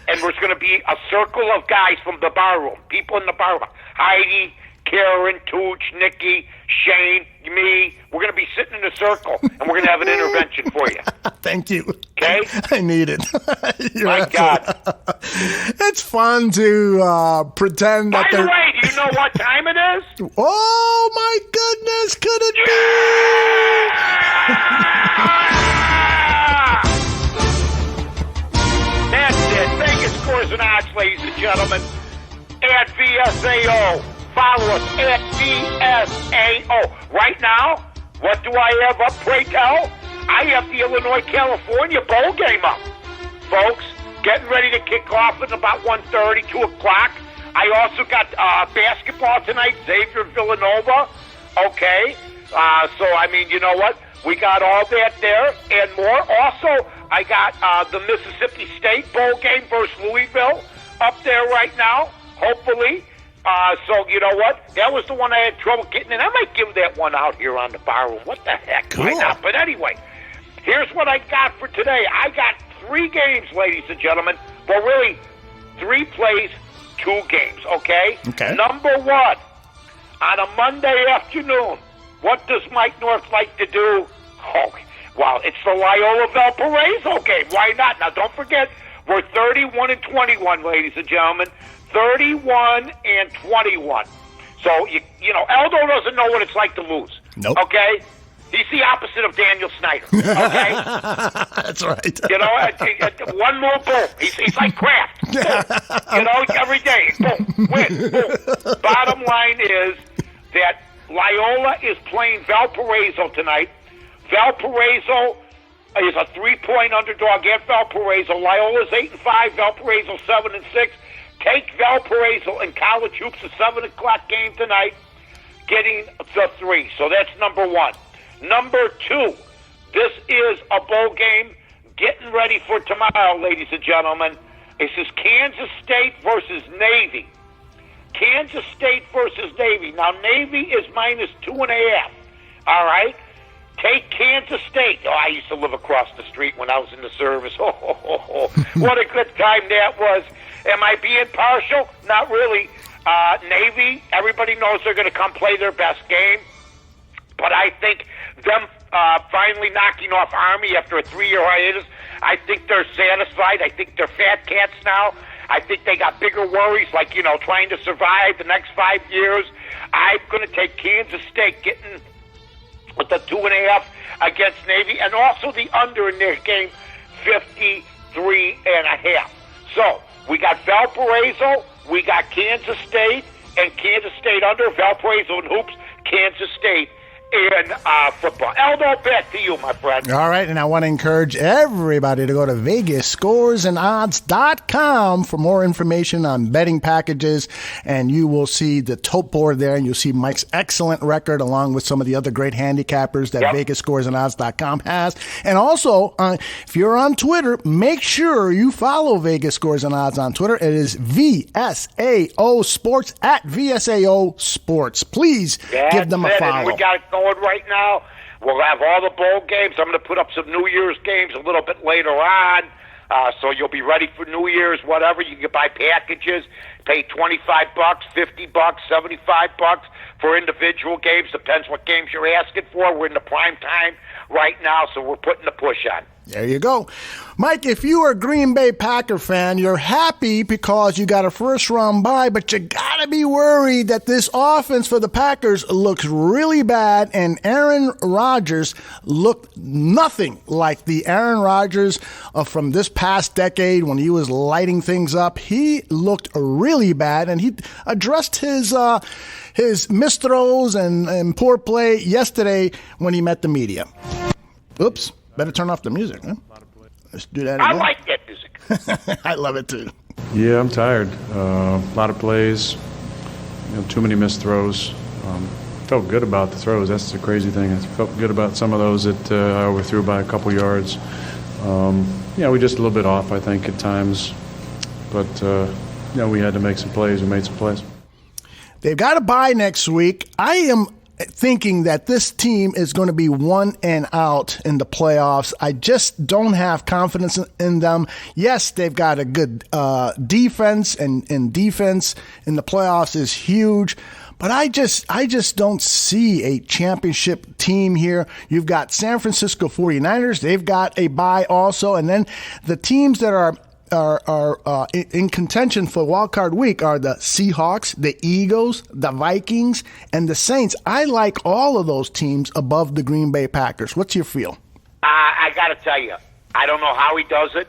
and there's going to be a circle of guys from the bar room, people in the bar room. Heidi, Karen, Tooch, Nikki, Shane, me. We're going to be sitting in a circle, and we're going to have an intervention for you. Thank you. Okay? I need it. My God. It's fun to pretend that By the way, do you know what time it is? Oh, my goodness. Could it be? That's it. Vegas Scores and Odds, ladies and gentlemen. At VSAO. Follow us at VSAO. Right now, what do I have up, pray tell? I have the Illinois-California bowl game up. Folks, getting ready to kick off at about 1:30, 2 o'clock. I also got basketball tonight, Xavier Villanova. Okay. So, I mean, you know what? We got all that there and more. Also, I got the Mississippi State bowl game versus Louisville up there right now, hopefully. So, you know what? That was the one I had trouble getting, and I might give that one out here on the bar room. What the heck? Cool. Why not? But anyway, here's what I got for today. I got 3 games, ladies and gentlemen. Well, really, 3 plays, 2 games, okay? Okay. Number 1, on a Monday afternoon, what does Mike North like to do? Oh, well, it's the Loyola Valparaiso game. Why not? Now, don't forget, we're 31-21, ladies and gentlemen. 31-21. So, you know, Aldo doesn't know what it's like to lose. Nope. Okay? He's the opposite of Daniel Snyder. Okay? That's right. You know, one more boom. He's like Kraft. Boom. You know, every day. Boom. Win. Boom. Bottom line is that Loyola is playing Valparaiso tonight. Valparaiso is a 3-point underdog at Valparaiso. Loyola's 8-5. Valparaiso 7-6. Take Valparaiso in college hoops, a 7 o'clock game tonight, getting the 3. So that's number 1. Number 2, this is a bowl game getting ready for tomorrow, ladies and gentlemen. This is Kansas State versus Navy. Kansas State versus Navy. Now, Navy is -2.5. All right? Take Kansas State. Oh, I used to live across the street when I was in the service. Oh. What a good time that was. Am I being partial? Not really. Navy, everybody knows they're going to come play their best game. But I think them finally knocking off Army after a 3-year hiatus, I think they're satisfied. I think they're fat cats now. I think they got bigger worries, like, you know, trying to survive the next 5 years. I'm going to take Kansas State getting with the 2.5 against Navy, and also the under in their game, 53.5. So, we got Valparaiso, we got Kansas State, and Kansas State under, Valparaiso and hoops, Kansas State in football. Aldo, back to you, my friend. All right, and I want to encourage everybody to go to VegasScoresandOdds.com for more information on betting packages, and you will see the top board there, and you'll see Mike's excellent record along with some of the other great handicappers that VegasScoresandOdds.com has. And also, if you're on Twitter, make sure you follow Vegas Scores and Odds on Twitter. It is VSAO Sports, at VSAO Sports. Please give them a follow. And we got it going right now. We'll have all the bowl games. I'm going to put up some New Year's games a little bit later on. So you'll be ready for New Year's, whatever. You can buy packages, pay $25, $50, $75 for individual games. Depends what games you're asking for. We're in the prime time right now, so we're putting the push on. There you go. Mike, if you are a Green Bay Packer fan, you're happy because you got a first-round bye, but you got to be worried that this offense for the Packers looks really bad, and Aaron Rodgers looked nothing like the Aaron Rodgers from this past decade when he was lighting things up. He looked really bad, and he addressed his missed throws and poor play yesterday when he met the media. Oops. Better turn off the music, huh? Let's do that again. I like that music. I love it, too. Yeah, I'm tired. A lot of plays, too many missed throws. Felt good about the throws. That's the crazy thing. I felt good about some of those that I overthrew by a couple yards. We just a little bit off, I think, at times. But, we had to make some plays. We made some plays. They've got a bye next week. I am thinking that this team is going to be 1 and out in the playoffs. I just don't have confidence in them. Yes, they've got a good defense, and defense in the playoffs is huge. But I just don't see a championship team here. You've got San Francisco 49ers. They've got a bye also. And then the teams that are in contention for Wild Card Week are the Seahawks, the Eagles, the Vikings, and the Saints. I like all of those teams above the Green Bay Packers. What's your feel? I got to tell you, I don't know how he does it.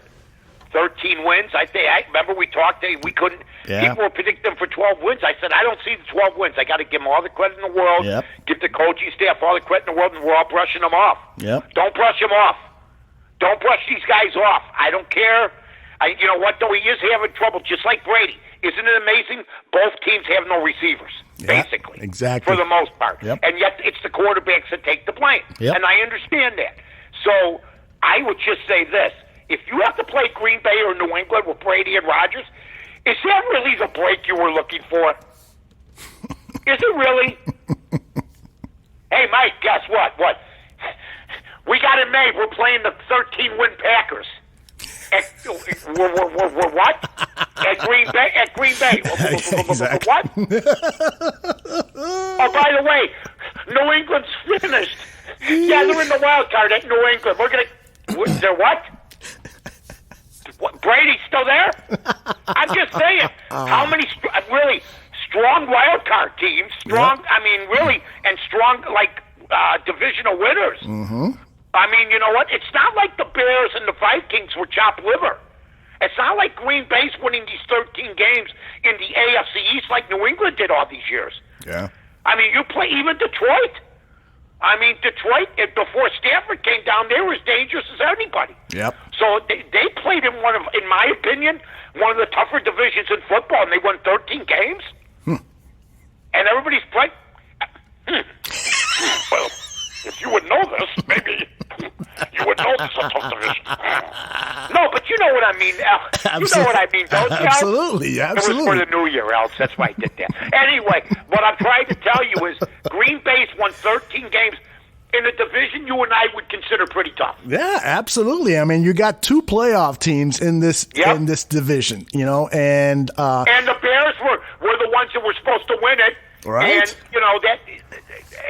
13 wins. I remember we talked. We couldn't. Yeah. People were predicting them for 12 wins. I said I don't see the 12 wins. I got to give them all the credit in the world. Yep. Give the coaching staff all the credit in the world, and we're all brushing them off. Yep. Don't brush them off. Don't brush these guys off. I don't care. You know what, though? He is having trouble, just like Brady. Isn't it amazing? Both teams have no receivers, basically. Exactly. For the most part. Yep. And yet it's the quarterbacks that take the blame. Yep. And I understand that. So I would just say this. If you have to play Green Bay or New England with Brady and Rodgers, is that really the break you were looking for? Is it really? Hey, Mike, guess what? What? We got it made. We're playing the 13-win Packers. We're what? At Green Bay? At Green Bay. Exactly. What? Oh, by the way, New England's finished. Yeah, they're in the wild card at New England. We're going to... They're what? Brady's still there? I'm just saying. How many really strong wild card teams, strong, I mean, really, and strong, like, divisional winners. Mm-hmm. I mean, you know what? It's not like the Bears and the Vikings were chopped liver. It's not like Green Bay's winning these 13 games in the AFC East like New England did all these years. Yeah. I mean, you play even Detroit. I mean, Detroit, before Stafford came down, they were as dangerous as anybody. Yep. So they played in one of, in my opinion, one of the tougher divisions in football, and they won 13 games. And everybody's like, well, if you would know this, maybe you would know this is a tough division. No, but you know what I mean, Alex. You know what I mean, don't you, Alex? Absolutely, absolutely. It was for the New Year, Alex. That's why I did that. Anyway, what I'm trying to tell you is Green Bay's won 13 games in a division you and I would consider pretty tough. Yeah, absolutely. I mean, you got two playoff teams in this division, you know, and the Bears were the ones that were supposed to win it. Right. And, you know, that,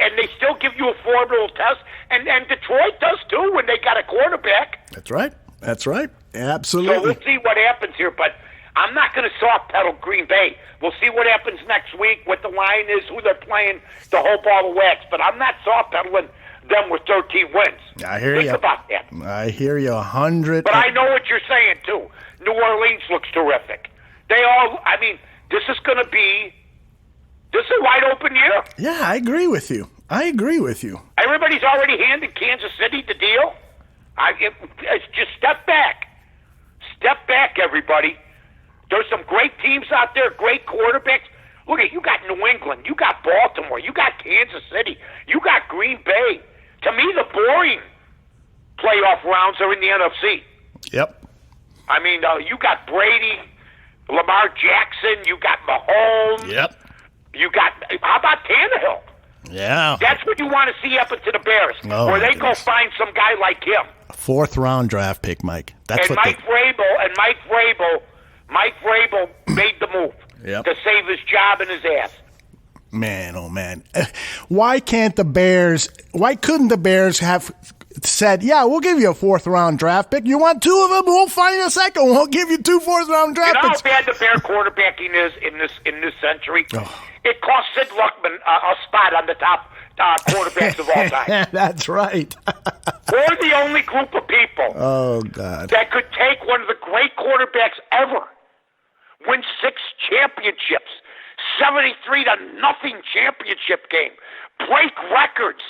and they still give you a formidable test. And Detroit does, too, when they got a quarterback. That's right. That's right. Absolutely. So we'll see what happens here. But I'm not going to soft pedal Green Bay. We'll see what happens next week, what the line is, who they're playing, the whole ball of wax. But I'm not soft pedaling them with 13 wins. I hear you. Think about that. I hear you 100. But I know what you're saying, too. New Orleans looks terrific. They all, I mean, this is a wide open year. Yeah, I agree with you. Everybody's already handed Kansas City the deal. It's just step back. Step back, everybody. There's some great teams out there, great quarterbacks. Look at you got New England, you got Baltimore, you got Kansas City, you got Green Bay. To me, the boring playoff rounds are in the NFC. Yep. I mean, you got Brady, Lamar Jackson, you got Mahomes. Yep. You got, how about Tannehill? Yeah. That's what you want to see happen to the Bears, Oh, where my they goodness. go find some guy like him. 4th round draft pick, Mike. That's And what Mike Vrabel made the move Yep. to save his job and his ass. Man, oh man. Why couldn't the Bears have said, yeah, we'll give you a 4th round draft pick. You want 2 of them? We'll find a second. We'll give you 2 4th round draft You know picks. how bad the Bear quarterbacking is in this century? It cost Sid Luckman a spot on the top quarterbacks of all time. That's right. We're the only group of people Oh, God. that could take one of the great quarterbacks ever, win 6 championships, 73-0 championship game, break records.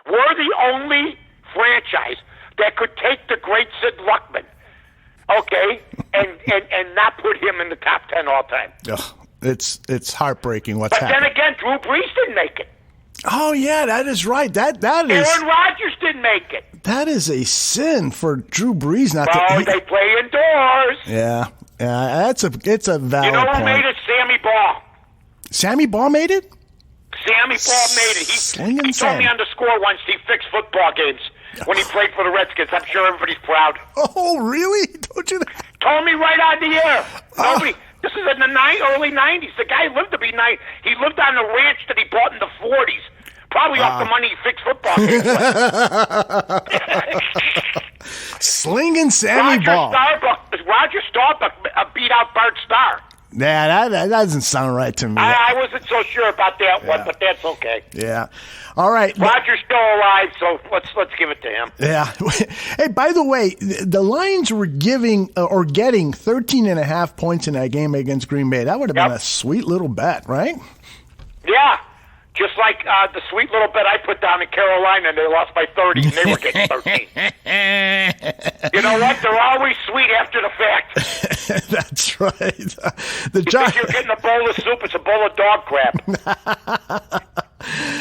We're the only franchise that could take the great Sid Luckman, okay, and not put him in the top 10 all time. Ugh, it's heartbreaking what's But happening. then again, Drew Brees didn't make it. Oh, yeah, that is right. That is Aaron Rodgers didn't make it. that is a sin for Drew Brees not Oh, to. they play indoors. Yeah, it's a valid You know who point. made it? Sammy Baugh. Sammy Baugh made it? Sammy Baugh made it. Slinging He told me Sam. on the score once he fixed football games when he played for the Redskins. I'm sure everybody's proud. Oh, really? Don't you? Told me right on the air. Nobody. This is in the early 90s. The guy lived to be 9. He lived on the ranch that he bought in the 40s. Probably off the money he fixed football games with. Slinging Sammy Baugh. Roger Staubach beat out Bart Starr. Yeah, that doesn't sound right to me. I wasn't so sure about that one, but that's okay. Yeah. All right. Roger's still alive, so let's give it to him. Yeah. Hey, by the way, the Lions were getting 13.5 points in that game against Green Bay. That would have been a sweet little bet, right? Yeah. Just like the sweet little bet I put down in Carolina, and they lost by 30, and they were getting 13. You know what? They're always sweet after the fact. That's right. You think you're getting a bowl of soup, it's a bowl of dog crap.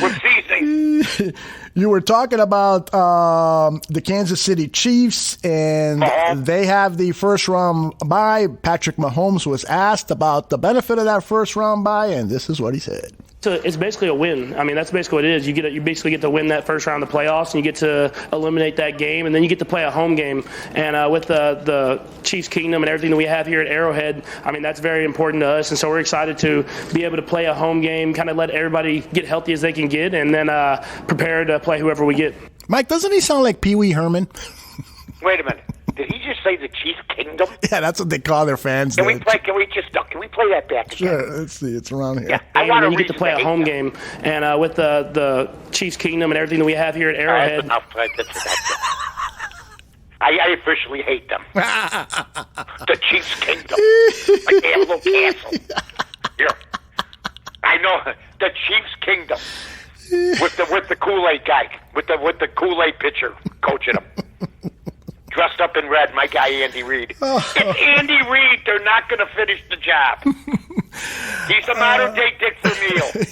With seasoning. You were talking about the Kansas City Chiefs, and they have the first round bye. Patrick Mahomes was asked about the benefit of that first round bye, and this is what he said. So it's basically a win. I mean, that's basically what it is. You basically get to win that first round of the playoffs, and you get to eliminate that game, and then you get to play a home game. And with the Chiefs Kingdom and everything that we have here at Arrowhead, I mean, that's very important to us. And so we're excited to be able to play a home game, kind of let everybody get healthy as they can get, and then prepare to play whoever we get. Mike, doesn't he sound like Pee Wee Herman? Wait a minute. Did he just say the Chiefs Kingdom? Yeah, that's what they call their fans. Can we play that back again? Sure, let's see. It's around here. Yeah, I want you get to play a home game, and with the Chiefs Kingdom and everything that we have here at Arrowhead. That's enough. I officially hate them. The Chiefs Kingdom. Like they have a little castle. Here. I know the Chiefs Kingdom. With the Kool-Aid guy. With the Kool-Aid pitcher coaching them. Dressed up in red, my guy Andy Reid. It's Andy Reid. They're not going to finish the job. He's a modern-day Dick Vermeil. To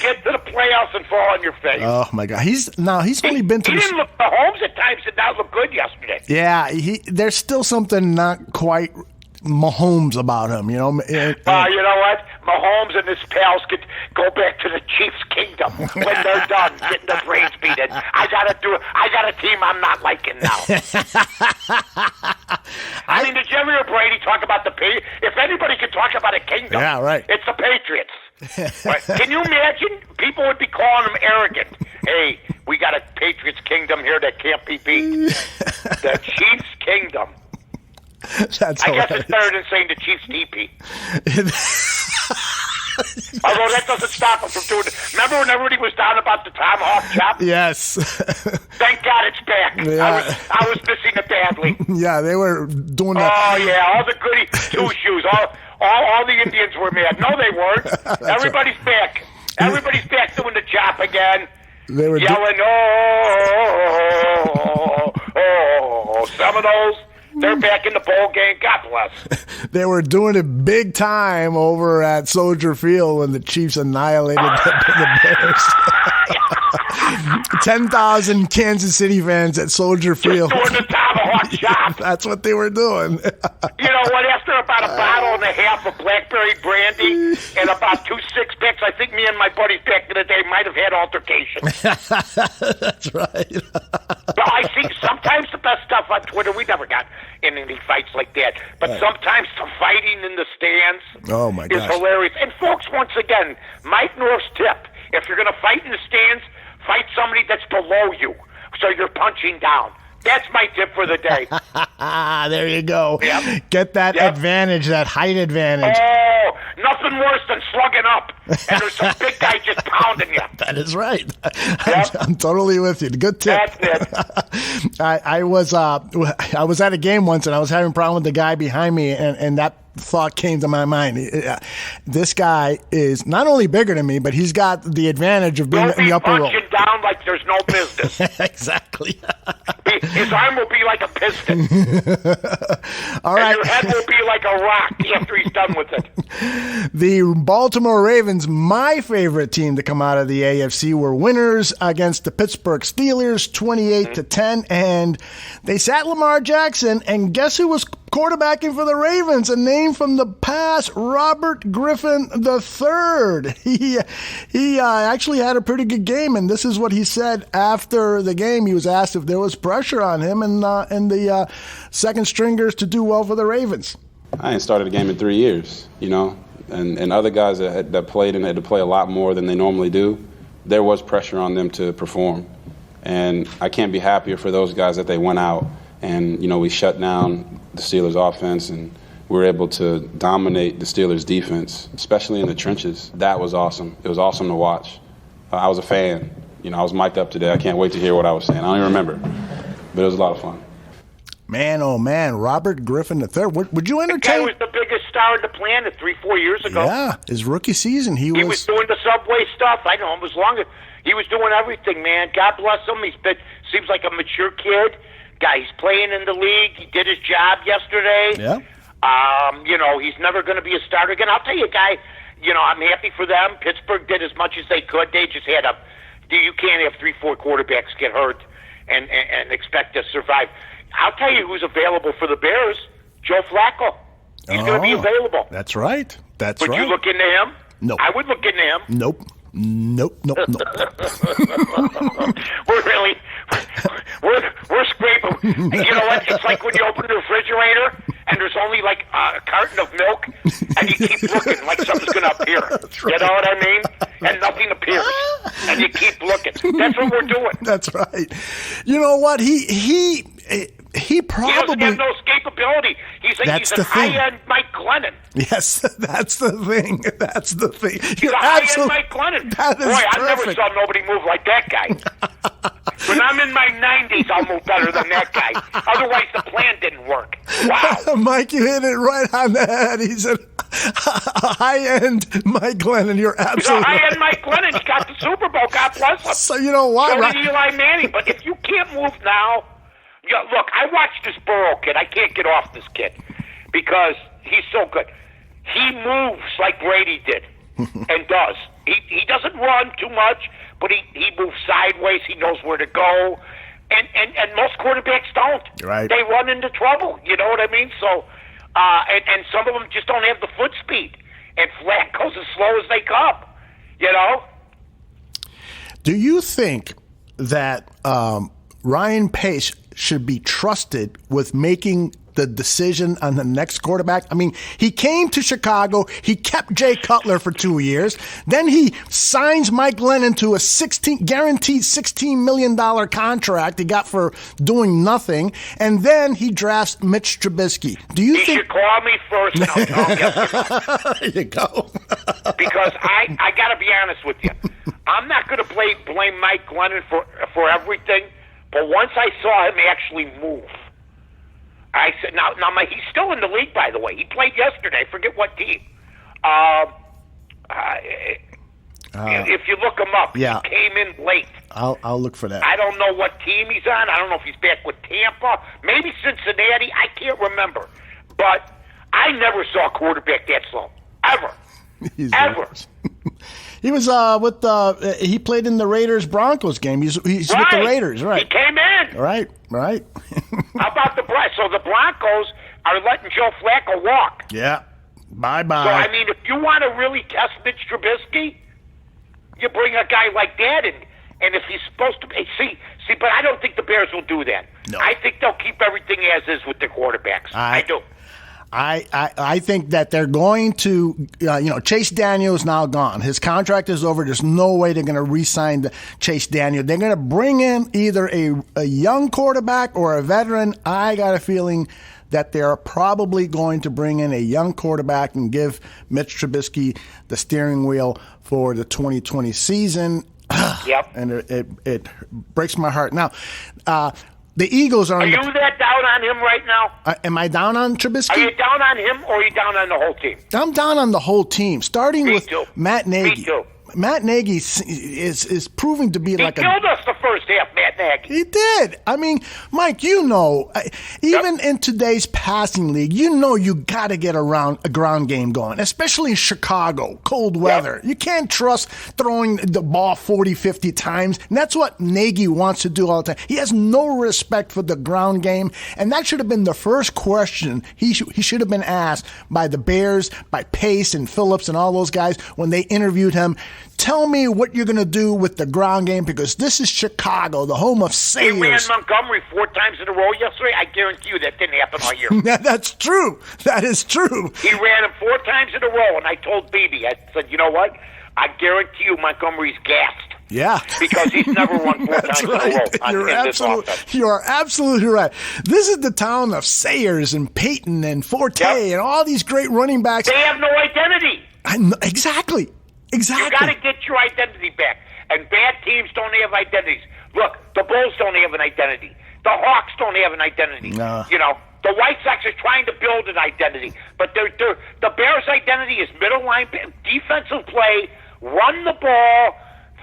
get to the playoffs and fall on your face. Oh, my God. He's only been to He didn't look, Mahomes at times did not look good yesterday. Yeah, there's still something not quite Mahomes about him, you know. You know what? Mahomes and his pals could go back to the Chiefs Kingdom when they're done getting their brains beaten. I got a team I'm not liking now. I mean, did you ever hear Brady talk about the Patriots? If anybody could talk about a kingdom, yeah, right. It's the Patriots. Right? Can you imagine? People would be calling him arrogant. Hey, we got a Patriots kingdom here that can't be beat. The Chiefs Kingdom. That's I guess it's better than saying the Chiefs DP. Although that doesn't stop him from doing it. Remember when everybody was down about the tomahawk chop? Yes. Thank God it's back. Yeah. I was missing it badly. Yeah, they were doing that. Oh, yeah, all the goody two-shoes. All the Indians were mad. No, they weren't. Everybody's back. Everybody's back doing the chop again. They were yelling, Seminoles. They're back in the bowl game. God bless. They were doing it big time over at Soldier Field when the Chiefs annihilated the Bears. 10,000 Kansas City fans at Soldier Field. Just doing the tomahawk chop. That's what they were doing. You know what? After about a bottle and a half of blackberry brandy and about 2 6-packs, I think me and my buddies back in the day might have had altercations. That's right. But I see sometimes the best stuff on Twitter. We never got in any fights like that. But sometimes the fighting in the stands is hilarious. And folks, once again, Mike North's tip: if you're going to fight in the stands, fight somebody that's below you, so you're punching down. That's my tip for the day. There you go. Yep. Get that advantage, that height advantage. Oh, nothing worse than slugging up, and there's some big guy just pounding you. That is right. Yep. I'm totally with you. Good tip. That's it. I was at a game once, and I was having a problem with the guy behind me, and that thought came to my mind. This guy is not only bigger than me, but he's got the advantage of being in the upper row. Punching down like there's no business. Exactly. His arm will be like a piston. All right. And your head will be like a rock after he's done with it. The Baltimore Ravens, my favorite team to come out of the AFC, were winners against the Pittsburgh Steelers, 28-10, and they sat Lamar Jackson, and guess who was quarterbacking for the Ravens? A name from the past, Robert Griffin III. He actually had a pretty good game, and this is what he said after the game. He was asked if there was pressure on him and the second stringers to do well for the Ravens. I ain't started a game in 3 years, and other guys that played and had to play a lot more than they normally do, there was pressure on them to perform. And I can't be happier for those guys that they went out and, we shut down the Steelers' offense and we were able to dominate the Steelers' defense, especially in the trenches. That was awesome. It was awesome to watch. I was a fan. I was mic'd up today. I can't wait to hear what I was saying. I don't even remember, but it was a lot of fun. Man, oh man, Robert Griffin III. Would you entertain? The guy was the biggest star on the planet 3-4 years ago. Yeah, his rookie season, he was doing the subway stuff. I know him as long as he was doing everything, man. God bless him. Seems like a mature kid. Guy, he's playing in the league. He did his job yesterday. Yeah. He's never going to be a starter again. I'll tell you, guy. I'm happy for them. Pittsburgh did as much as they could. They just had you can't have 3-4 quarterbacks get hurt and expect to survive. I'll tell you who's available for the Bears. Joe Flacco. He's going to be available. That's right. Would you look into him? No. I would look into him. Nope. We're scraping. You know what? It's like when you open the refrigerator and there's only like a carton of milk, and you keep looking like something's going to appear. Right. You know what I mean? And nothing appears, and you keep looking. That's what we're doing. That's right. You know what? He probably doesn't have no escapability. He's an high-end Mike Glennon. Yes, that's the thing. That's the thing. He's a high-end Mike Glennon. That is Boy, perfect. I never saw nobody move like that guy. When I'm in my 90s, I'll move better than that guy. Otherwise, the plan didn't work. Wow. Mike, you hit it right on the head. He's a high-end Mike Glennon. You're absolutely He's a high-end Mike Glennon. He got the Super Bowl. God bless him. So you know what? So did Eli Manning. But if you can't move now, look, I watched this Burrow kid. I can't get off this kid because he's so good. He moves like Brady did and does. He doesn't run too much, but he moves sideways. He knows where to go. And most quarterbacks don't. Right. They run into trouble. You know what I mean? So, and some of them just don't have the foot speed. And Flacco's as slow as they come. Do you think that Ryan Pace should be trusted with making the decision on the next quarterback? I mean, he came to Chicago. He kept Jay Cutler for 2 years. Then he signs Mike Glennon to a guaranteed $16 million contract he got for doing nothing. And then he drafts Mitch Trubisky. Do you think... He should call me first and I'll tell him yes. There you go. Because I got to be honest with you. I'm not going to blame Mike Glennon for everything. But once I saw him actually move, I said, now he's still in the league, by the way. He played yesterday. I forget what team. If you look him up, yeah. He came in late. I'll look for that. I don't know what team he's on. I don't know if he's back with Tampa. Maybe Cincinnati. I can't remember. But I never saw a quarterback that slow. Ever. Ever. He was he played in the Raiders-Broncos game. He's with the Raiders, right? He came in. Right. How about the Broncos? So the Broncos are letting Joe Flacco walk. Yeah. Bye-bye. So, I mean, if you want to really test Mitch Trubisky, you bring a guy like that in. And if he's supposed to see, but I don't think the Bears will do that. No. I think they'll keep everything as is with their quarterbacks. I do. I think that they're going to, Chase Daniel is now gone. His contract is over. There's no way they're going to re-sign Chase Daniel. They're going to bring in either a young quarterback or a veteran. I got a feeling that they're probably going to bring in a young quarterback and give Mitch Trubisky the steering wheel for the 2020 season. Yep. And it breaks my heart. Now, the Eagles are. Are you that down on him right now? Am I down on Trubisky? Are you down on him or are you down on the whole team? I'm down on the whole team, starting with Matt Nagy. Me too. Matt Nagy is proving to be He like killed us the first half, Matt Nagy. He did. I mean, Mike, even in today's passing league, you got to get a ground game going, especially in Chicago, cold weather. You can't trust throwing the ball 40, 50 times. And that's what Nagy wants to do all the time. He has no respect for the ground game. And that should have been the first question he should have been asked by the Bears, by Pace and Phillips and all those guys when they interviewed him. Tell me what you're going to do with the ground game because this is Chicago, the home of Sayers. He ran Montgomery 4 times in a row yesterday. I guarantee you that didn't happen all year. That's true. That is true. He ran him 4 times in a row, and I told Beebe, I said, you know what? I guarantee you Montgomery's gassed. Yeah. Because he's never won 4 times in a row in this offense. You are absolutely right. This is the town of Sayers and Peyton and Forte and all these great running backs. They have no identity. Exactly. You got to get your identity back. And bad teams don't have identities. Look, the Bulls don't have an identity. The Hawks don't have an identity. No. The White Sox are trying to build an identity. But the Bears' identity is middle line defensive play, run the ball,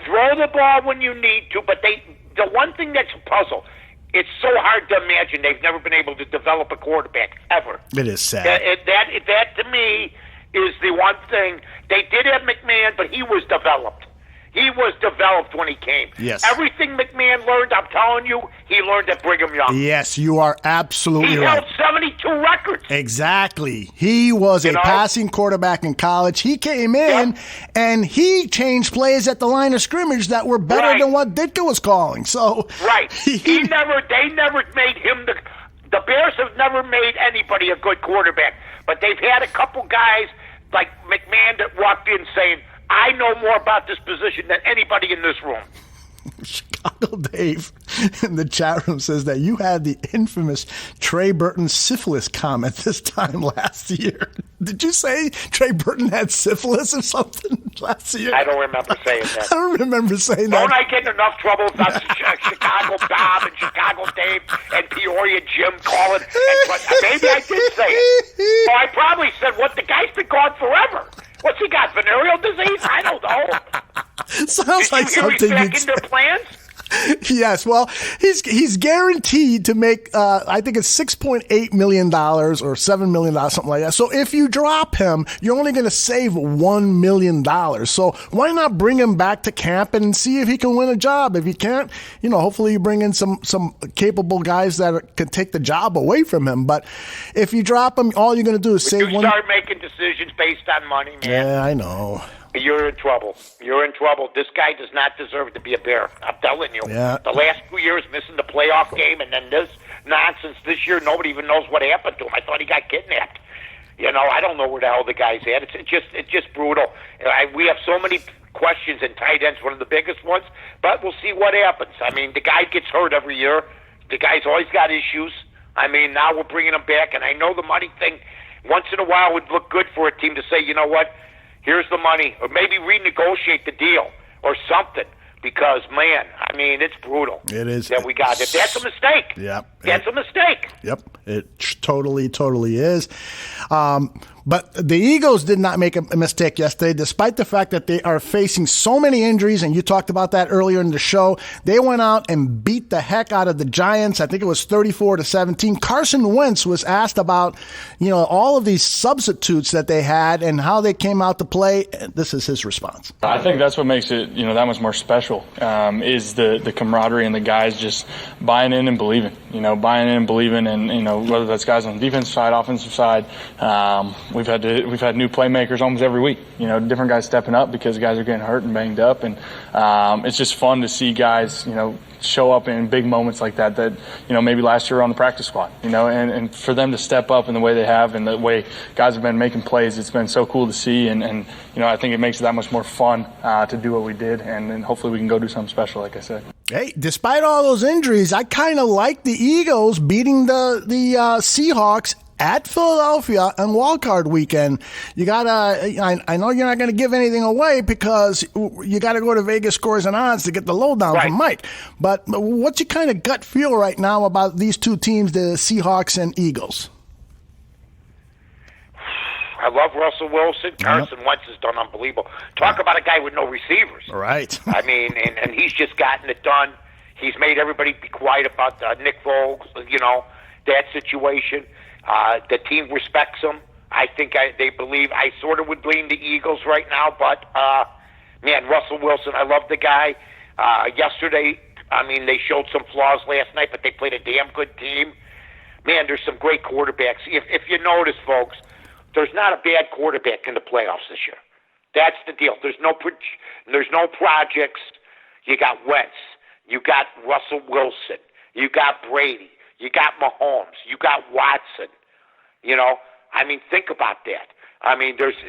throw the ball when you need to. But the one thing that's a puzzle, it's so hard to imagine they've never been able to develop a quarterback ever. It is sad. That to me is the one thing. They did have McMahon, but he was developed. He was developed when he came. Yes. Everything McMahon learned, I'm telling you, he learned at Brigham Young. Yes, you are absolutely right. He held 72 records. Exactly. He was a passing quarterback in college. He came in and he changed plays at the line of scrimmage that were better than what Ditka was calling. So They never made him the Bears have never made anybody a good quarterback. But they've had a couple guys like McMahon that walked in saying, I know more about this position than anybody in this room. Chicago Dave in the chat room says that you had the infamous Trey Burton syphilis comment this time last year. Did you say Trey Burton had syphilis or something last year? I don't remember saying that. I don't remember saying that. Don't I get in enough trouble about Chicago Bob and Chicago Dave and Peoria Jim calling? Maybe I did say it. Well, I probably said, what, the guy's been gone forever. What's he got, venereal disease? I don't know. Sounds like something he's back in their plans? Yes, well, he's guaranteed to make, I think it's $6.8 million or $7 million, something like that. So if you drop him, you're only going to save $1 million. So why not bring him back to camp and see if he can win a job? If he can't, hopefully you bring in some capable guys that can take the job away from him. But if you drop him, all you're going to do is save you start making decisions based on money, man. Yeah, I know. You're in trouble. You're in trouble. This guy does not deserve to be a Bear. I'm telling you. Yeah. The last 2 years missing the playoff game, and then this nonsense this year, nobody even knows what happened to him. I thought he got kidnapped. I don't know where the hell the guy's at. It's just brutal. We have so many questions, and tight ends one of the biggest ones, but we'll see what happens. I mean, the guy gets hurt every year. The guy's always got issues. I mean, now we're bringing him back, and I know the money thing once in a while would look good for a team to say, you know what, here's the money, or maybe renegotiate the deal or something. Because, man, I mean, it's brutal. It is. That we got it. That's a mistake. Yep. That's a mistake. Yep. It totally is. But the Eagles did not make a mistake yesterday, despite the fact that they are facing so many injuries, and you talked about that earlier in the show. They went out and beat the heck out of the Giants. I think it was 34-17. Carson Wentz was asked about, all of these substitutes that they had and how they came out to play. This is his response. I think that's what makes it, that much more special, is the camaraderie and the guys just buying in and believing, and, whether that's guys on the defensive side, offensive side. We've had new playmakers almost every week, different guys stepping up because guys are getting hurt and banged up. And it's just fun to see guys, show up in big moments like that, maybe last year on the practice squad, and for them to step up in the way they have and the way guys have been making plays, it's been so cool to see. And I think it makes it that much more fun to do what we did. And then hopefully we can go do something special, like I said. Hey, despite all those injuries, I kind of like the Eagles beating the Seahawks at Philadelphia on wildcard weekend. You gotta, I know you're not going to give anything away because you got to go to Vegas Scores and Odds to get the lowdown from Mike. But what's your kind of gut feel right now about these two teams, the Seahawks and Eagles? I love Russell Wilson. Carson Wentz has done unbelievable. Talk about a guy with no receivers. Right. I mean, and he's just gotten it done. He's made everybody be quiet about Nick Foles, that situation. The team respects him. I think they believe. I sort of would lean the Eagles right now, but man, Russell Wilson, I love the guy. Yesterday, they showed some flaws last night, but they played a damn good team. Man, there's some great quarterbacks. If you notice, folks, there's not a bad quarterback in the playoffs this year. That's the deal. There's no projects. You got Wentz. You got Russell Wilson. You got Brady. You got Mahomes. You got Watson. Think about that.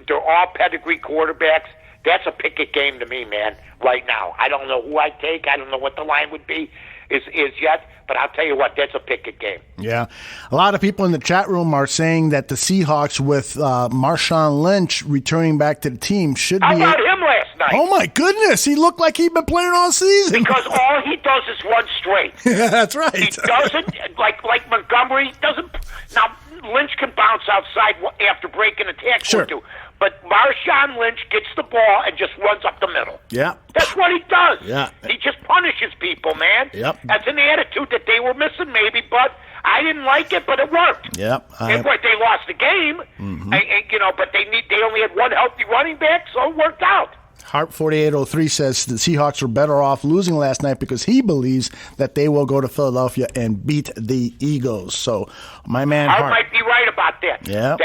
They're all pedigree quarterbacks. That's a picket game to me, man, right now. I don't know who I take. I don't know what the line would be is yet, but I'll tell you what, that's a picket game. Yeah. A lot of people in the chat room are saying that the Seahawks with Marshawn Lynch returning back to the team should be... How about him last night? Oh, my goodness. He looked like he'd been playing all season. Because all he does is run straight. Yeah, that's right. He doesn't, like Montgomery, doesn't... Now, Lynch can bounce outside after breaking a tackle sure. or two. But Marshawn Lynch gets the ball and just runs up the middle. Yeah. That's what he does. Yeah. He just punishes people, man. Yep. That's an attitude that they were missing maybe, but I didn't like it, but it worked. Yep. They lost the game, but they only had one healthy running back, so it worked out. Hart 4803 says the Seahawks were better off losing last night because he believes that they will go to Philadelphia and beat the Eagles. So, my man Hart might be right about that. Yeah.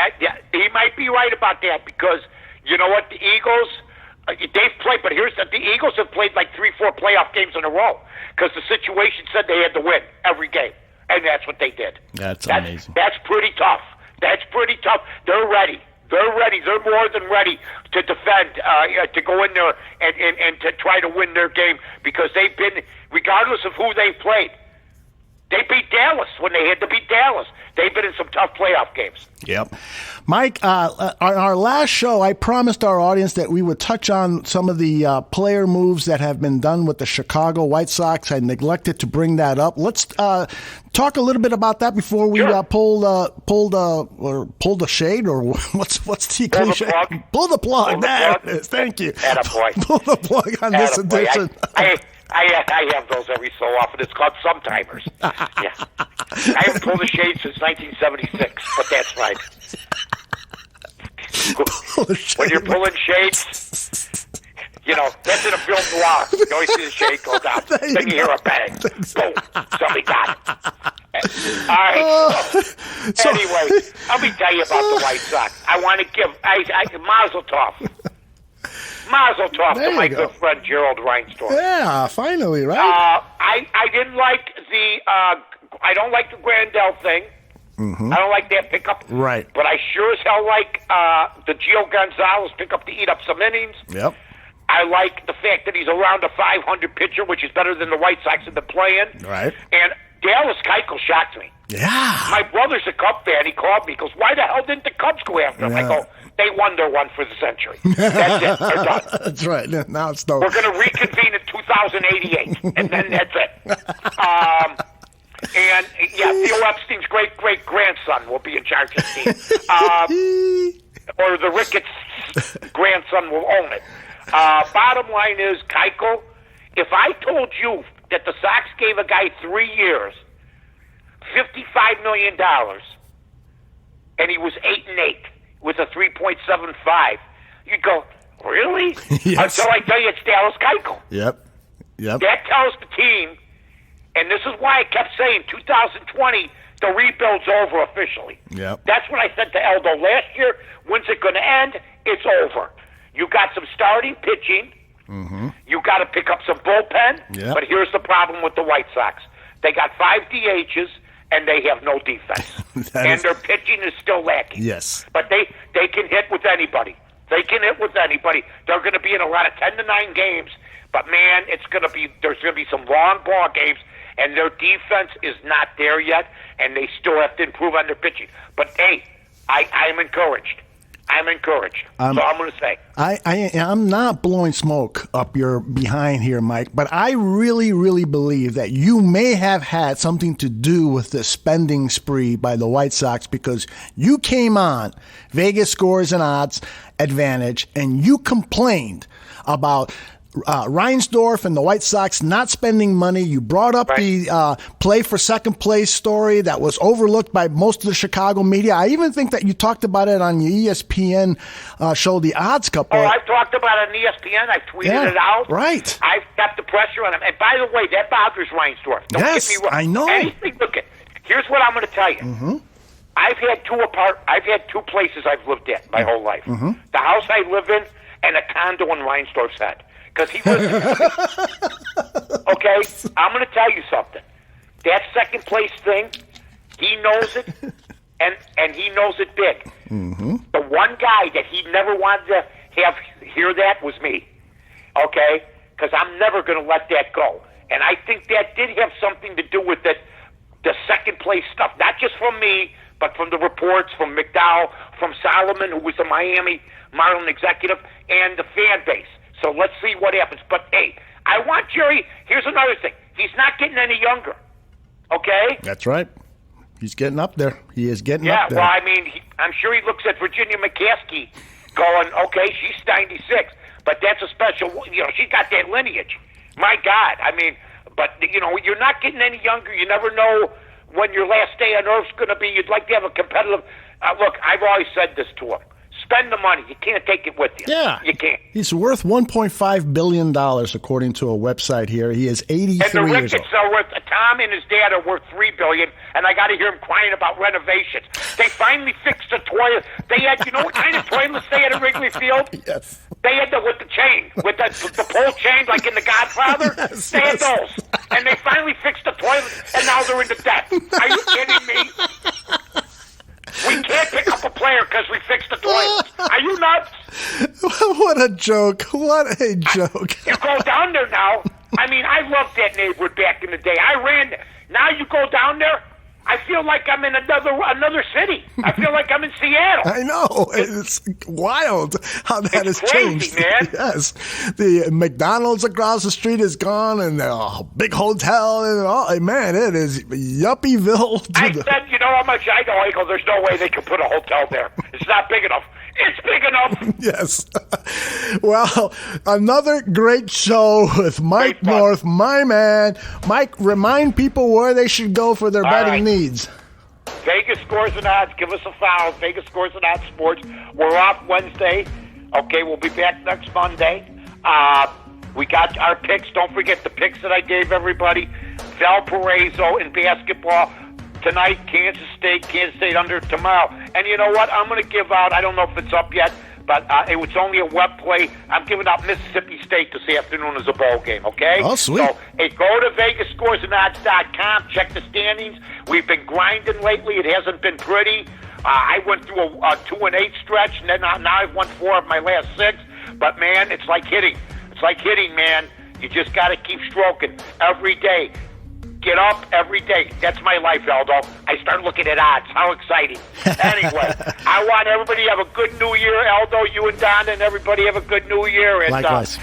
He might be right about that because you know what, the Eagles, they've played, but the Eagles have played like 3-4 playoff games in a row because the situation said they had to win every game, and that's what they did. That's amazing. That's pretty tough. They're ready. They're ready. They're more than ready to defend, to go in there and to try to win their game because they've been, regardless of who they've played, they beat Dallas when they had to beat Dallas. They've been in some tough playoff games. Yep. Mike, on our last show, I promised our audience that we would touch on some of the player moves that have been done with the Chicago White Sox. I neglected to bring that up. Let's talk a little bit about that before we pull the shade, or what's the cliche? Pull the plug. There it is. Thank you. Attaboy. Pull the plug on this edition. I have those every so often. It's called Sometimers. Yeah. I haven't pulled a shade since 1976, but that's right. When you're pulling shades, that's in a film noir. You always see the shade go down. Then you hear a bang. Boom. Somebody got it. All right. Anyway, let me tell you about the White Sox. I want to give Mazel Tov. Mazel Tov to my good friend Gerald Reinsdorf. Yeah, finally, right? I didn't like I don't like the Grandel thing. Mm-hmm. I don't like that pickup. Right. But I sure as hell like the Gio Gonzalez pickup to eat up some innings. Yep. I like the fact that he's around a 500 pitcher, which is better than the White Sox have been playing. Right. And Dallas Keuchel shocked me. Yeah. My brother's a Cub fan. He called me. He goes, "Why the hell didn't the Cubs go after him?" I go, "They won their one for the century. That's it. They're done." That's right. Now it's done. We're going to reconvene in 2088, and then that's it. Theo Epstein's great-great-grandson will be in charge of the team. or the Ricketts grandson will own it. Bottom line is, Keuchel, if I told you that the Sox gave a guy 3 years, $55 million, and he was 8-8 with a 3.75, you'd go, really? Yes. Until I tell you it's Dallas Keuchel. Yep. That tells the team, and this is why I kept saying 2020, the rebuild's over officially. Yep. That's what I said to Eldo last year. When's it going to end? It's over. You got some starting pitching. Mm-hmm. You got to pick up some bullpen. Yep. But here's the problem with the White Sox. They got 5 DHs, and they have no defense. And their pitching is still lacking. Yes. But they can hit with anybody. They can hit with anybody. They're going to be in a lot of 10-9 games. But, man, there's going to be some long ball games, and their defense is not there yet, and they still have to improve on their pitching. But, hey, I'm encouraged. I'm encouraged. So I'm going to say. I'm not blowing smoke up your behind here, Mike, but I really, really believe that you may have had something to do with the spending spree by the White Sox, because you came on Vegas Scores and Odds Advantage and you complained about Reinsdorf and the White Sox not spending money. You brought up the play for second place story that was overlooked by most of the Chicago media. I even think that you talked about it on your ESPN show, The Odds Couple. Oh, I've talked about it on ESPN. I've tweeted it out. Right. I've got the pressure on him. And by the way, that bothers Reinsdorf. Don't Yes, get me wrong. I know. Look, here's what I'm going to tell you. Mm-hmm. I've had two places I've lived at my whole life. Mm-hmm. The house I live in and a condo in Reinsdorf's head. Because he was okay. I'm going to tell you something. That second place thing, he knows it, and he knows it big. Mm-hmm. The one guy that he never wanted to hear that was me. Okay, because I'm never going to let that go. And I think that did have something to do with it, the second place stuff, not just from me, but from the reports, from McDowell, from Solomon, who was a Miami Marlin executive, and the fan base. So let's see what happens. But, hey, I want Jerry. Here's another thing. He's not getting any younger, okay? That's right. He's getting up there. He is getting Yeah, up there. well, I mean, I'm sure he looks at Virginia McCaskey going, okay, she's 96, but that's a special, she's got that lineage. My God. I mean, but, you're not getting any younger. You never know when your last day on Earth's going to be. You'd like to have a competitive look, I've always said this to him. Spend the money. You can't take it with you. Yeah. You can't. He's worth $1.5 billion, according to a website here. He is 83 And the years old. Ricketts are worth, Tom and his dad are worth $3 billion, and I got to hear him crying about renovations. They finally fixed the toilet. They had, what kind of toilets they had at Wrigley Field? Yes. They had with the chain, with the pole chain, like in The Godfather. Yes, they had those, and they finally fixed the toilet, and now they're into debt. Are you kidding me? We can't pick up a player because we fixed the toilet. Are you nuts? What a joke. What a joke. You go down there now. I mean, I loved that neighborhood back in the day. I ran there. Now you go down there, I feel like I'm in another city. I feel like I'm in Seattle. I know. It's wild how that has crazy, changed. man. Yes. The McDonald's across the street is gone, and the big hotel, and all. Man, it is Yuppieville. I said, you know how much I know? I go, there's no way they can put a hotel there. It's not big enough. It's big enough. Yes. Well, another great show with Mike North, my man. Mike, remind people where they should go for their betting needs. Vegas Scores and Odds. Give us a follow. Vegas Scores and Odds Sports. We're off Wednesday. Okay, we'll be back next Monday. We got our picks. Don't forget the picks that I gave everybody. Valparaiso in basketball. Tonight, Kansas State under tomorrow. And you know what? I'm going to give out, I don't know if it's up yet, but it was only a web play. I'm giving out Mississippi State this afternoon as a bowl game, okay? Oh, sweet. So, hey, go to VegasScoresandOdds.com, check the standings. We've been grinding lately. It hasn't been pretty. I went through a 2-8 stretch, and then now I've won 4 of my last 6. But, man, it's like hitting. It's like hitting, man. You just got to keep stroking every day. Get up every day. That's my life, Aldo. I start looking at odds. How exciting. Anyway, I want everybody to have a good New Year. Aldo, you and Donna and everybody have a good New Year. And, likewise.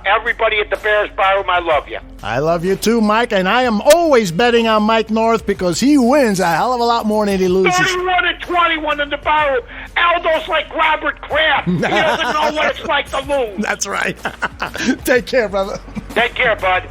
Everybody at the Bears Barroom, I love you. I love you too, Mike, and I am always betting on Mike North because he wins a hell of a lot more than he loses. 31-21 in the Barroom. Aldo's like Robert Kraft. He doesn't know what it's like to lose. That's right. Take care, brother. Take care, bud.